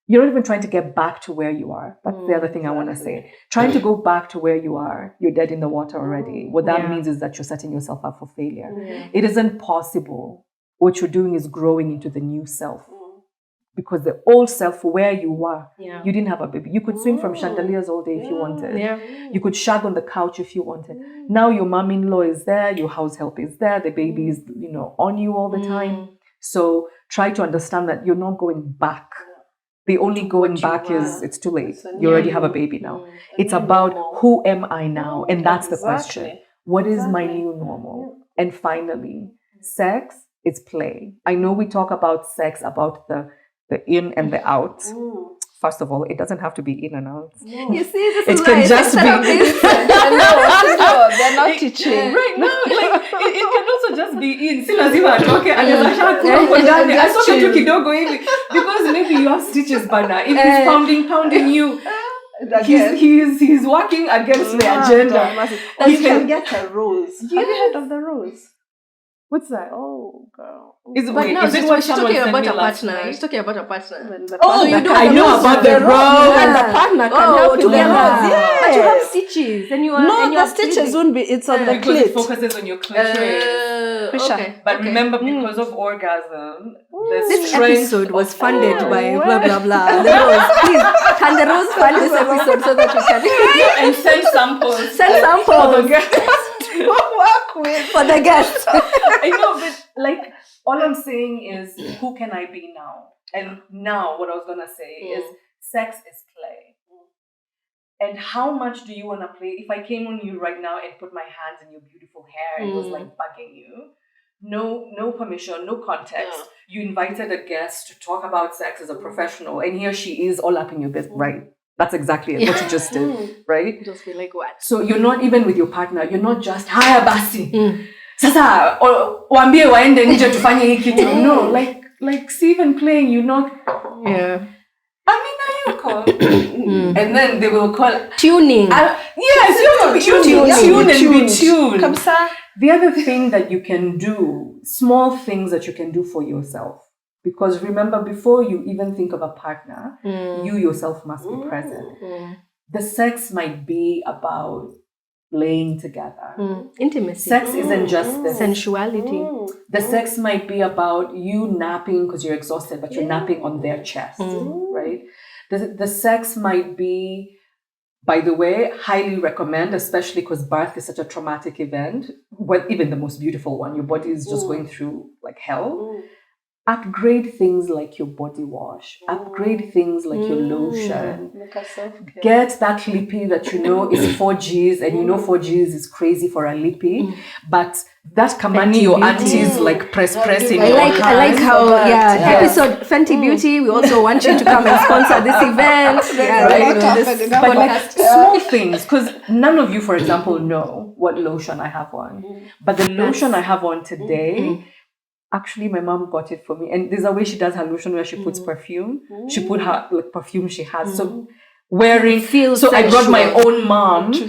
you're not even trying to get back to where you are. That's the other thing I want to say. Trying to go back to where you are, you're dead in the water already. What that means is that you're setting yourself up for failure. It isn't possible. What you're doing is growing into the new self. Because the old self, where you were, you didn't have a baby. You could swing from chandeliers all day if you wanted. You could shag on the couch if you wanted. Now your mom-in-law is there, your house help is there, the baby is, on you all the time. So try to understand that you're not going back. The only going back is it's too late. You already have a baby now. It's about who am I now? And that's the question. What is my new normal? And finally, sex is play. I know we talk about sex, about the in and the out. First of all, it doesn't have to be in and out. You see, this It is can why just be. They're not teaching. Right now, it can also just be in. Si lazima atoke, anaweza kuwa ndani. Asoke tu kidogo hivi. Because maybe you have stitches bana. If he's pounding you, he's working against the agenda. You can get a rose. Have you heard of the rose? What's that? Oh, girl. Is But wait, now is it she's what talking someone about sent a me last partner. night? She's talking about a partner. Oh, you do I know rose about the with rose. and the partner can help together. Yes. But you have stitches and you are. No, and you the are stitches bleeding. won't be. It's on the Because it clit. focuses on your clitoris. Okay. But remember, because of orgasm, the This strength episode was of- funded by blah blah blah. The Rose, please, can the Rose fund this episode so that we can and send samples. send samples for the guests. Work with. for the guests? I know, but all I'm saying is, who can I be now? And now, what I was gonna say is, sex is play. And how much do you wanna play? If I came on you right now and put my hands in your beautiful hair and was like bugging you, no permission, no context. You invited a guest to talk about sex as a professional, and here she is all up in your business, right? That's exactly it, what you just did, right? Just be like, what? So you're not even with your partner. You're not just haya basi. Sasa waambie waende nje tufanye hii kitu. No, like see, even playing, you're not. Yeah. And then they will call Tuning. yes, you have to tune and be tuned. Kamsa. The other thing that you can do, small things that you can do for yourself. Because remember, before you even think of a partner, you yourself must be present. The sex might be about laying together. Intimacy. Sex isn't just this. Sensuality. The sex might be about you napping because you're exhausted, but you're napping on their chest, right? The sex might be By the way, highly recommend, especially because birth is such a traumatic event. Well, even the most beautiful one, your body is just going through like hell. Upgrade things like your body wash. Upgrade things like your lotion. Get that lippy that you know is 4Gs, and you know 4Gs is crazy for a lippy, but that Kamani your aunties like press in your I like how Yes. episode Fenty Beauty. We also want you to come and sponsor this event. But like small things, because none of you, for example, know what lotion I have on. But the lotion I have on today, actually, my mom got it for me. And there's a way she does her lotion where she puts perfume. She put her like perfume she has. So wearing. So I brought my own mom to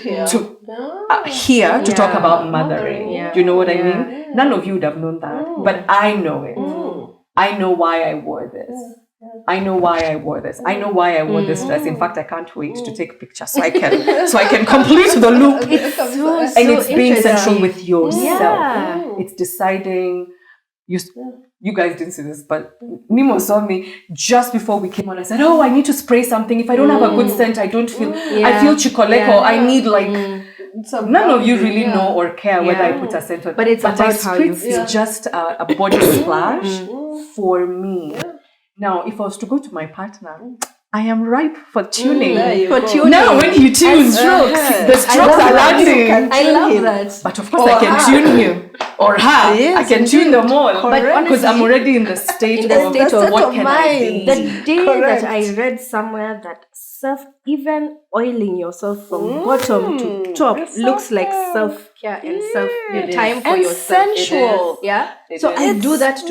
here to talk about mothering. Do you know what I mean? None of you would have known that, but I know it. I know why I wore this. I know why I wore this. I know why I wore this dress. In fact, I can't wait to take pictures so I can complete the look. And it's being central with yourself. It's deciding. You guys didn't see this, but Nemo saw me just before we came on. I said, "Oh, I need to spray something. If I don't have a good scent, I don't feel. I feel chicoleko. I need like." None of you really know or care whether I put a scent on. But it's about how you feel. It's just a body splash for me. Now, if I was to go to my partner, I am ripe for tuning. Now, when he tunes, the strokes are landing. I love that. But of course, I can tune him or her. Yes, I can tune them all. But because I'm already in the state of what can I be. The day that I read somewhere that even oiling yourself from bottom to top looks like self-care and time for yourself. Sensual. So I do that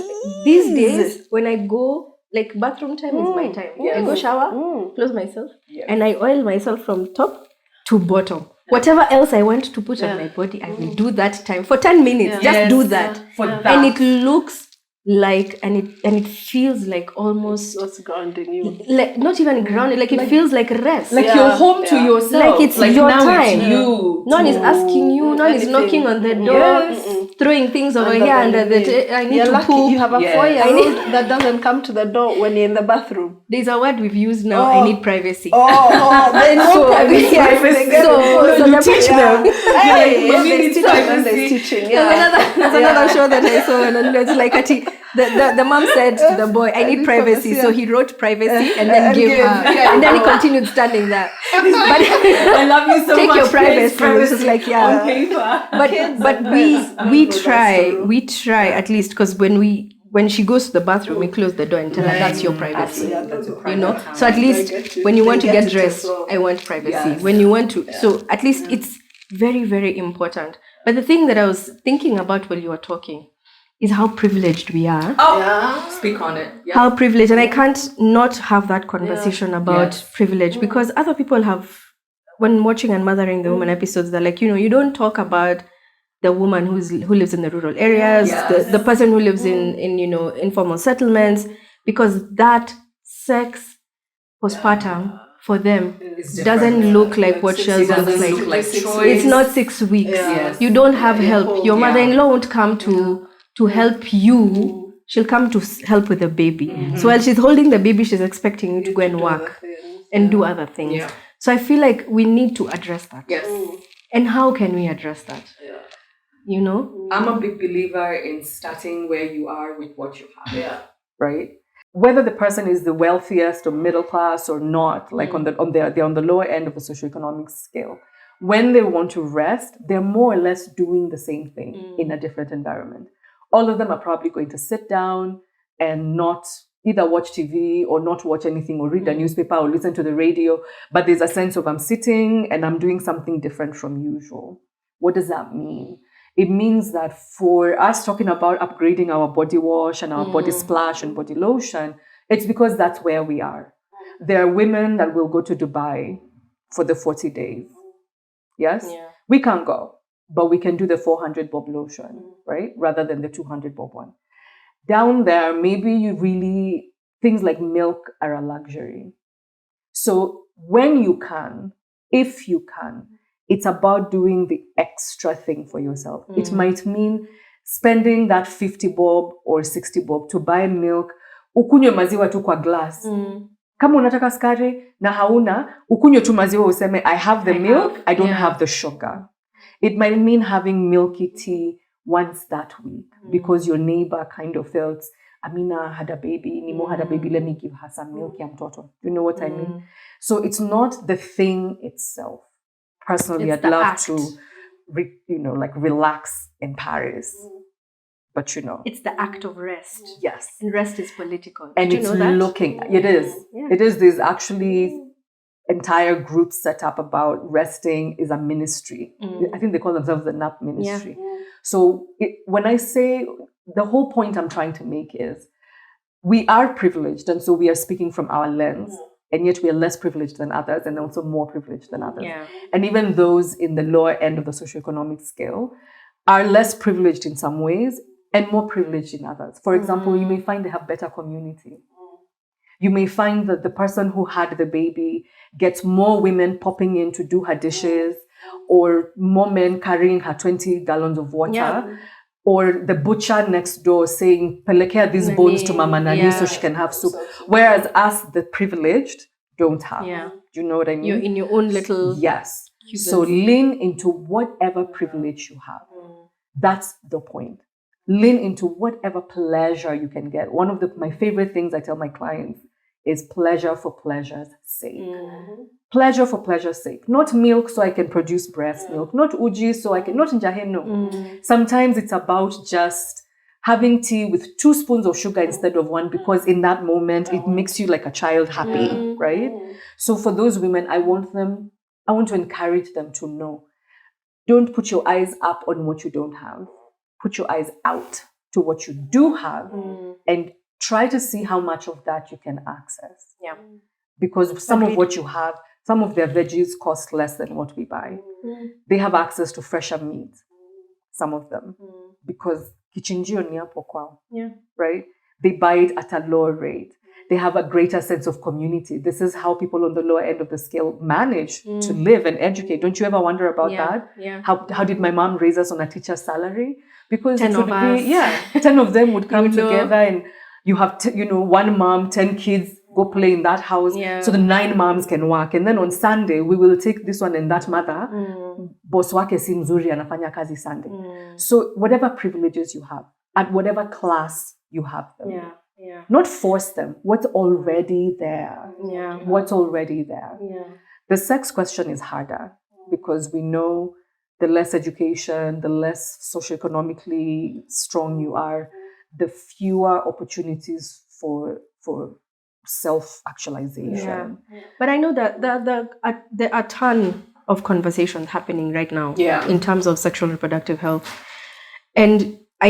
these days when I go. Like bathroom time is my time. I go shower, close myself, and I oil myself from top to bottom. Whatever else I want to put on my body, I will do that time for 10 minutes. Just do that. For that. And it looks like, and it feels like almost what's grounding you. Like not even grounded, like it feels like rest. Like you're home to yourself. Like it's your now time. It's you. No one is asking you, no one is knocking on the door, throwing things over here under the I need you're to lucky poop. you have a 4-year-old that doesn't come to the door when you're in the bathroom. There's a word we've used now, I need privacy. There's no privacy. So you teach them. There's teaching. There's another show that I saw, and it's like the mom said to the boy, I need privacy. So he wrote privacy and then gave her. And then he continued standing there. But I love you so take much. Take your privacy. Which is like, on paper. But we try at least, because when she goes to the bathroom, we close the door and tell her that's your privacy. You know? So at least when you want to get dressed, I want privacy. Yes. When you want to, so at least it's very, very important. But the thing that I was thinking about while you were talking is how privileged we are. Speak on it. Yeah. How privileged, and I can't not have that conversation about privilege, because other people have, when watching Unmothering the Woman episodes, they're like, you don't talk about the woman who lives in the rural areas, the person who lives in informal settlements, because that sex postpartum for them doesn't look like what Shell's looks like. It's not 6 weeks. Yes. You don't have help. Your mother-in-law won't come to help you. She'll come to help with the baby. Mm-hmm. So while she's holding the baby, she's expecting you to go and work and do other things. Yeah. So I feel like we need to address that. Yes. And how can we address that? Yeah. I'm a big believer in starting where you are with what you have. Yeah. Right? Whether the person is the wealthiest or middle class or not, like they're on the lower end of the socioeconomic scale, when they want to rest, they're more or less doing the same thing in a different environment. All of them are probably going to sit down and not either watch TV or not watch anything or read a newspaper or listen to the radio, but there's a sense of I'm sitting and I'm doing something different from usual. What does that mean? It means that for us talking about upgrading our body wash and our body splash and body lotion, it's because that's where we are. There are women that will go to Dubai for the 40 days. Yes? Yeah. We can't go, but we can do the 400 bob lotion, right? Rather than the 200 bob one. Down there, maybe things like milk are a luxury. So when you can, if you can, it's about doing the extra thing for yourself. It might mean spending that 50 bob or 60 bob to buy milk. Ukunywe maziwa tu kwa glass. Kama unataka skari na hauna, ukunywe tu maziwa useme, I have the milk, I don't have the sugar. It might mean having milky tea once that week because your neighbor kind of felt, Amina had a baby, Nimo had a baby, let me give her some milk ya mtoto. You know what I mean? So it's not the thing itself. Personally, I'd love to, relax in Paris. But it's the act of rest. Yes. And rest is political. And Did it's you know that? looking, it is. Yeah. It is. There's actually entire groups set up about resting is a ministry. I think they call themselves the NAP ministry. Yeah. So when I say, the whole point I'm trying to make is we are privileged, and so we are speaking from our lens, and yet we are less privileged than others and also more privileged than others. Yeah. And even those in the lower end of the socioeconomic scale are less privileged in some ways and more privileged in others. For example, you may find they have better community. You may find that the person who had the baby gets more women popping in to do her dishes, or more men carrying her 20 gallons of water, or the butcher next door saying, pelekea these bones to Mama Nani so she can have soup. Whereas us, the privileged, don't have. Yeah. Do you know what I mean? You're in your own little... Yes. So lean into whatever privilege you have. That's the point. Lean into whatever pleasure you can get. One of my favorite things I tell my clients is pleasure for pleasure's sake. Pleasure for pleasure's sake. Not milk so I can produce breast milk. Not uji so I can... Not njahe, no. Sometimes it's about just having tea with 2 spoons of sugar instead of 1 because in that moment it makes you like a child happy, right? So for those women, I want to encourage them to know. Don't put your eyes up on what you don't have. Put your eyes out to what you do have and try to see how much of that you can access. Yeah. Because some of what you have, some of their veggies cost less than what we buy. They have access to fresher meat, some of them, because kichinjio ni hapo kwao, right? They buy it at a lower rate. They have a greater sense of community. This is how people on the lower end of the scale manage to live and educate. Don't you ever wonder about that? Yeah. How did my mom raise us on a teacher's salary? Because 10 it would of us. be, 10 of them would come together and you have, one mom, 10 kids, go play in that house. Yeah. So the 9 moms can work. And then on Sunday, we will take this one and that mother. Boss wake si mzuri anafanya kazi Sunday. So whatever privileges you have, at whatever class you have them. Yeah. Not force them. What's already there? Yeah. What's already there? Yeah. The sex question is harder because we know the less education, the less socioeconomically strong you are, the fewer opportunities for self-actualization. Yeah. But I know that there are a ton of conversations happening right now in terms of sexual and reproductive health. And I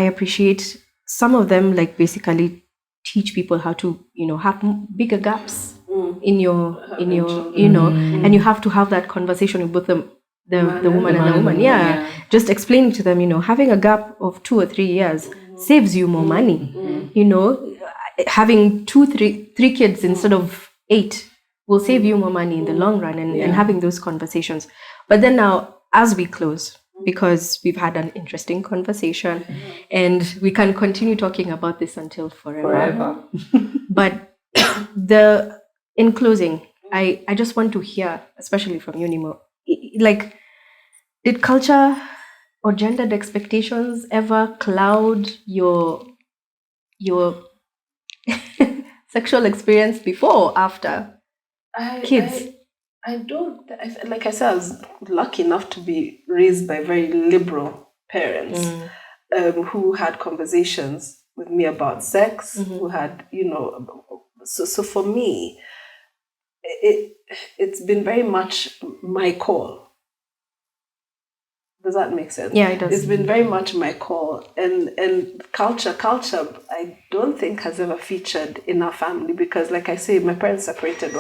appreciate some of them, like basically teach people how to, have bigger gaps in your, and you have to have that conversation with both the woman and the woman. Yeah. Just explaining to them, having a gap of 2 or 3 years saves you more money. Having 3 kids instead of 8 will save you more money in the long run, and having those conversations. But then now, as we close, because we've had an interesting conversation and we can continue talking about this until forever. But in closing, I just want to hear, especially from you, Nimo, like, did culture or gendered expectations ever cloud your sexual experience before or after kids? I don't, like I said, I was lucky enough to be raised by very liberal parents who had conversations with me about sex, who had, so for me, it's been very much my call. Does that make sense? Yeah, it does. It's been very much my call. And culture, I don't think has ever featured in our family because, like I say, my parents separated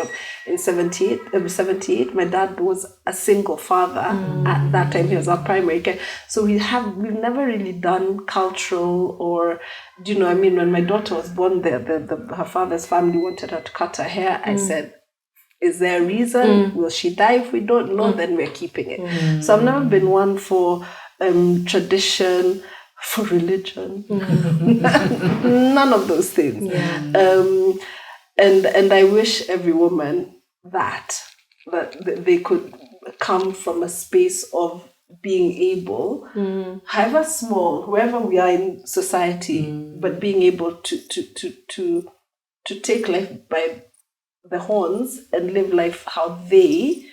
in 78. My dad was a single father at that time. He was our primary care. So we've never really done cultural or, do you know what I mean? When my daughter was born, her father's family wanted her to cut her hair. I said, is there a reason? Will she die if we don't know? Then we're keeping it. So I've never been one for tradition, for religion. None of those things. And I wish every woman that they could come from a space of being able, however small, wherever we are in society, but being able to take life by the horns and live life how they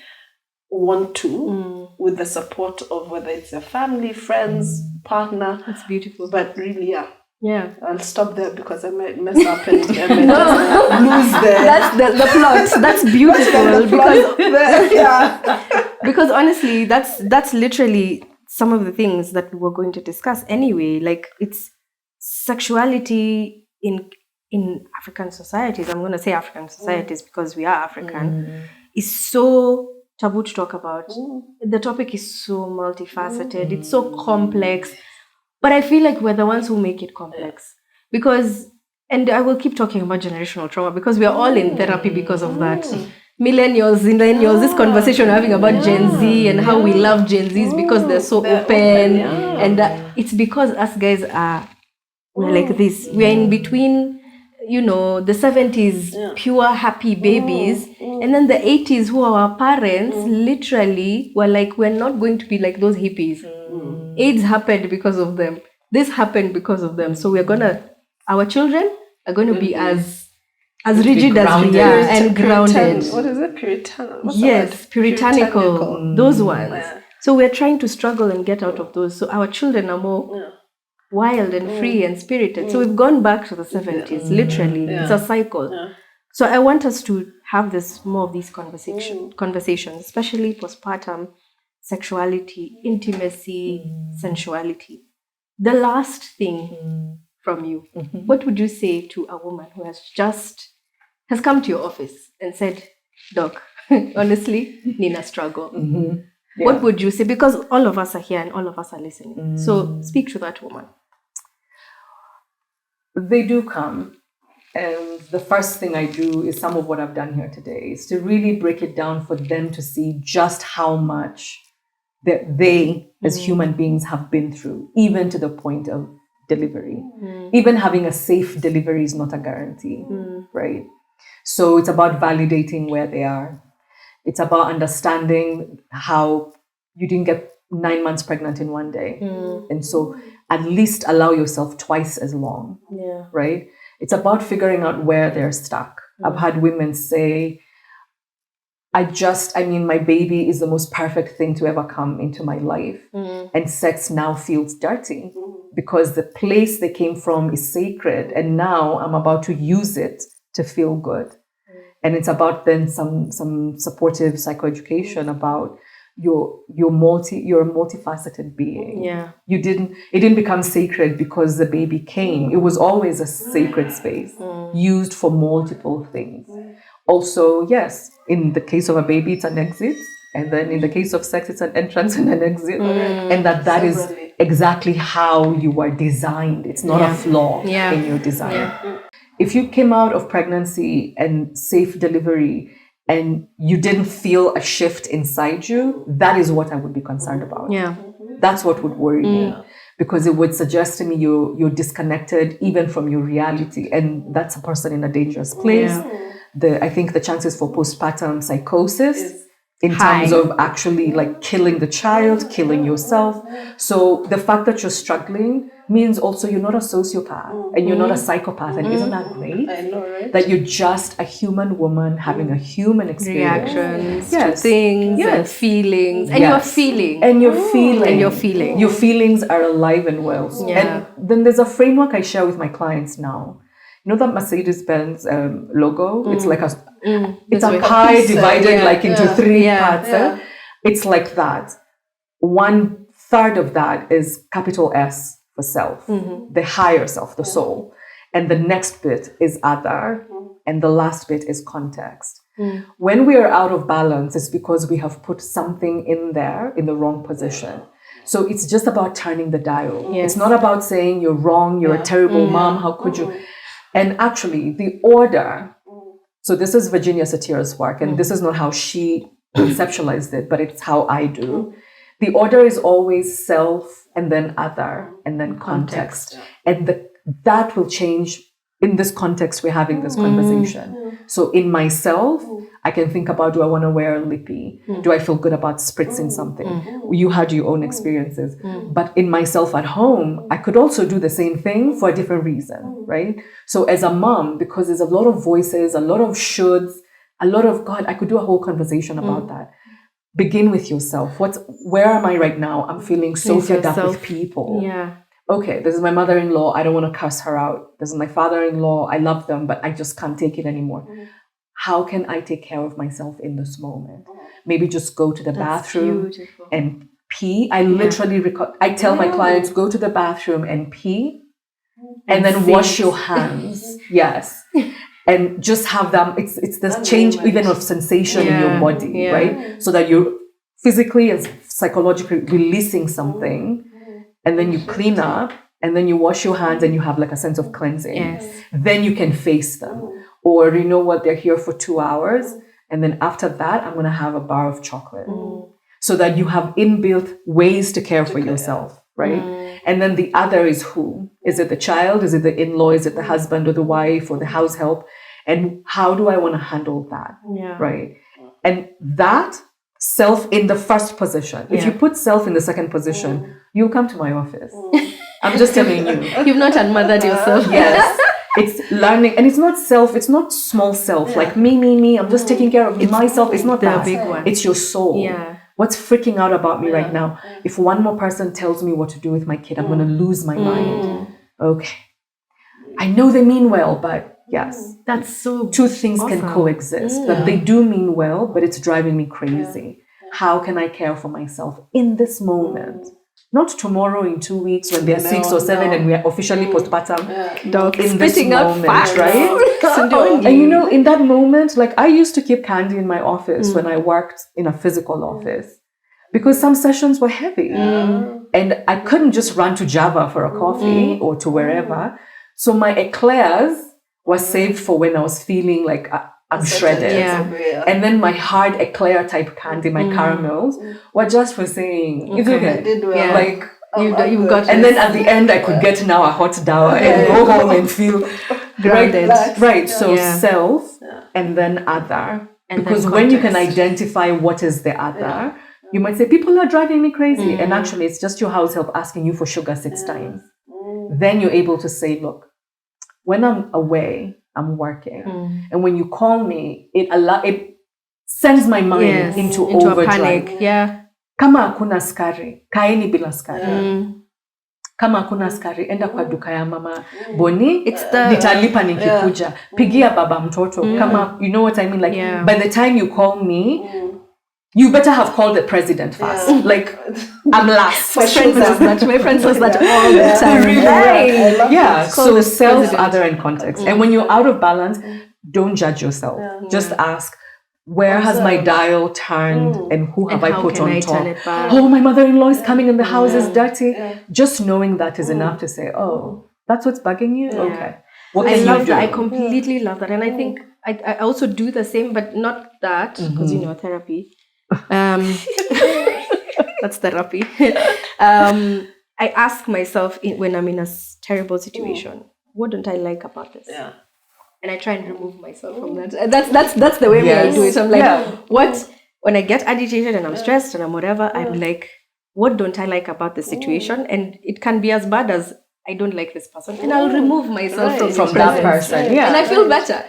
want to, with the support of whether it's a family, friends, partner. That's beautiful. But really, Yeah. I'll stop there because I might mess up and I might just lose That's the plot. That's beautiful because honestly, that's literally some of the things that we're going to discuss anyway. Like, it's sexuality in African societies. I'm going to say African societies because we are African. Is so taboo to talk about. The topic is so multifaceted. It's so complex. But I feel like we're the ones who make it complex. Because, and I will keep talking about generational trauma because we are all in therapy because of that. Millennials, this conversation we're having about Gen Z and how we love Gen Zs because they're so open. And it's because us guys we're like this. We're in between, the 70s, pure happy babies. And then the 80s, who are our parents, literally were like, we're not going to be like those hippies. AIDS happened because of them. This happened because of them. So our children are going to be as rigid as we are and grounded. What is it? Puritan? Yes, puritanical. Those ones. Yeah. So we're trying to struggle and get out of those. So our children are more wild and free and spirited. So we've gone back to the 70s, literally. It's a cycle. Yeah. So I want us to have more of these conversations, especially postpartum, sexuality, intimacy, sensuality. The last thing from you, what would you say to a woman who has come to your office and said, Doc, honestly, Nina struggle. Yeah. What would you say? Because all of us are here and all of us are listening. So speak to that woman. They do come. And the first thing I do is some of what I've done here today is to really break it down for them to see just how much that they as human beings have been through, even to the point of delivery. Even having a safe delivery is not a guarantee, right? So it's about validating where they are. It's about understanding how you didn't get 9 months pregnant in one day. And so at least allow yourself twice as long, right? It's about figuring out where they're stuck. I've had women say, my baby is the most perfect thing to ever come into my life. And sex now feels dirty because the place they came from is sacred. And now I'm about to use it to feel good. And it's about then some supportive psychoeducation about you're a multifaceted being. Yeah. It didn't become sacred because the baby came. It was always a sacred space used for multiple things. Also, yes, in the case of a baby, it's an exit. And then in the case of sex, it's an entrance and an exit. And that is exactly how you are designed. It's not a flaw in your design. Yeah. If you came out of pregnancy and safe delivery and you didn't feel a shift inside you, that is what I would be concerned about. Yeah. That's what would worry me. Because it would suggest to me you're disconnected even from your reality. And that's a person in a dangerous place. Yeah. I think the chances for postpartum psychosis in terms of actually like killing the child, killing yourself. So the fact that you're struggling means also you're not a sociopath and you're not a psychopath. And isn't that great? I know, right? That you're just a human woman having a human experience. Reactions to things and feelings. And you're feeling. And you're feeling. And you're feeling. Your feelings are alive and well. And then there's a framework I share with my clients now. You know that Mercedes-Benz logo? It's like it's a pie divided into three parts. It's like that. 1/3 of that is capital S for self, the higher self, the soul. And the next bit is other. And the last bit is context. When we are out of balance, it's because we have put something in there in the wrong position. So it's just about turning the dial. Yes. It's not about saying you're wrong, you're a terrible mom, how could you? And actually, the order, so this is Virginia Satir's work, and this is not how she conceptualized it, but it's how I do. The order is always self, and then other, and then context. And that will change in this context we're having this conversation. So in myself, I can think about, do I want to wear a lippy? Do I feel good about spritzing something? You had your own experiences. But in myself at home, I could also do the same thing for a different reason, right? So as a mom, because there's a lot of voices, a lot of shoulds, a lot of, God, I could do a whole conversation about that. Begin with yourself. Where am I right now? I'm feeling so fed up with people. Yeah. Okay, this is my mother-in-law. I don't want to cuss her out. This is my father-in-law. I love them, but I just can't take it anymore. How can I take care of myself in this moment? Maybe just go to the bathroom and pee. I literally I tell my clients, go to the bathroom and pee and then wash your hands. Yes. And just have them, it's this change even of sensation in your body, right? So that you're physically and psychologically releasing something, and then you clean up, and then you wash your hands and you have like a sense of cleansing. Yes. Then you can face them. Or you know what, they're here for 2 hours, and then after that, I'm going to have a bar of chocolate. So that you have inbuilt ways to care for yourself, right? And then the other is who? Is it the child? Is it the in-law? Is it the husband or the wife or the house help? And how do I want to handle that? Right? And that self in the first position. If you put self in the second position, you'll come to my office. I'm just telling you. You've not unmothered yourself. Yes. It's learning, and it's not self, it's not small self, like me, I'm just taking care of myself. It's not that. Big one. It's your soul. Yeah. What's freaking out about me right now? If one more person tells me what to do with my kid, I'm going to lose my mind. Okay. I know they mean well, but yes. That's so two things awesome. can coexist. That they do mean well, but it's driving me crazy. How can I care for myself in this moment? Not tomorrow, in 2 weeks, when they're 6 or 7 and we are officially postpartum. Dog in this spitting out moment, facts. right? And you know, in that moment, like I used to keep candy in my office when I worked in a physical office, because some sessions were heavy and I couldn't just run to Java for a coffee or to wherever. So my eclairs were saved for when I was feeling like I'm shredded. And then my hard eclair type candy, my caramels, were just for saying, it's okay. Did well. Like, You've got and then at the end, I could get now a hot dawa and go home and feel grounded. Right. So self and then other. And because then when you can context. identify what is the other, you might say, people are driving me crazy. And actually, it's just your house help asking you for sugar 6 times. Then you're able to say, look, when I'm away, I'm working. And when you call me, it sends my mind into overdrive. a panic. Yeah. Kama hakuna skari, kaeni bila skari. Kama hakuna skari, enda kwa duka ya mama Boni, nitalipa nikikuja. Pigia baba mtoto. Kama, you know what I mean? Like, by the time you call me, you better have called the president first. Like, I'm last. My friend says that all the time. Really? So self, other, and context. And when you're out of balance, don't judge yourself. Just ask, where has my dial turned and who have I put on top? Oh, my mother-in-law is coming and the house is dirty. Just knowing that is enough to say, oh, that's what's bugging you? Okay. What can you do? I completely love that. And I think I also do the same, but not that, because, therapy. That's therapy. I ask myself when I'm in a terrible situation, what don't I like about this? And I try and remove myself from that. That's the way I do it. I'm like, what? When I get agitated and I'm stressed and I'm whatever, I'm like, what don't I like about the situation? And it can be as bad as, I don't like this person, and I'll remove myself from that person. And I feel better.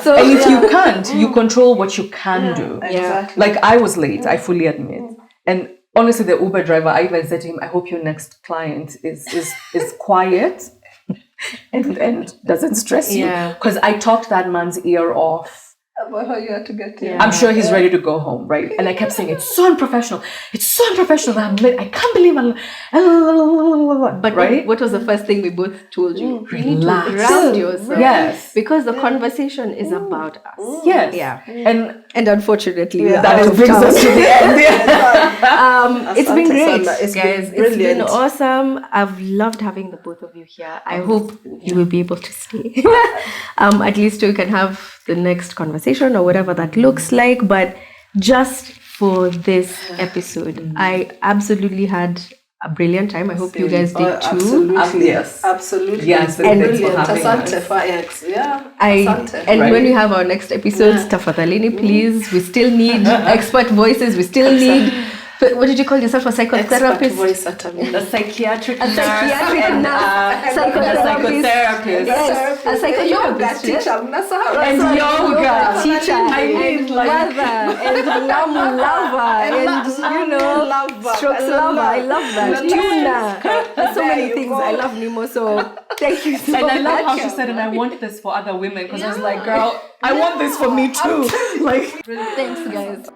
So and if you can't, you control what you can do. Exactly. Like I was late, I fully admit. And honestly, the Uber driver, I even said to him, I hope your next client is quiet and doesn't stress you. Because I talked that man's ear off. About how you had to get here. I'm sure he's ready to go home, right? And I kept saying, it's so unprofessional. It's so unprofessional that I'm late. I can't believe I'm... But right? What was the first thing we both told you? You need to Relax. ground yourself. Yes. Because the conversation is about us. Yes. Yeah. And unfortunately, that brings us to the end. It's been great, It's guys. been It's been brilliant. awesome. I've loved having the both of you here. I hope you will be able to stay. At least we can have the next conversation or whatever that looks like. But just for this episode, I absolutely had a brilliant time. I hope you guys did too. Absolutely. Yes. Absolutely. Yes, It's been thanks for brilliant. having Asante us. for X. Yeah. And Right. when we have our next episodes, tafadhalini, please. We still need expert voices. We still need. What did you call yourself? A psychotherapist? Voice at A psychiatric A nurse psychiatric and nurse, psychotherapist. Yes, a yoga psychotherapist. teacher. And yoga teacher, I mean, and like- mother, and lamu lover, and strokes lover. I love that. Tuna. There's so many things. I love Nemo. So thank you so And much. I love how she said, and I want this for other women, because I was like, girl, I want this for me too. Like, Thanks, guys.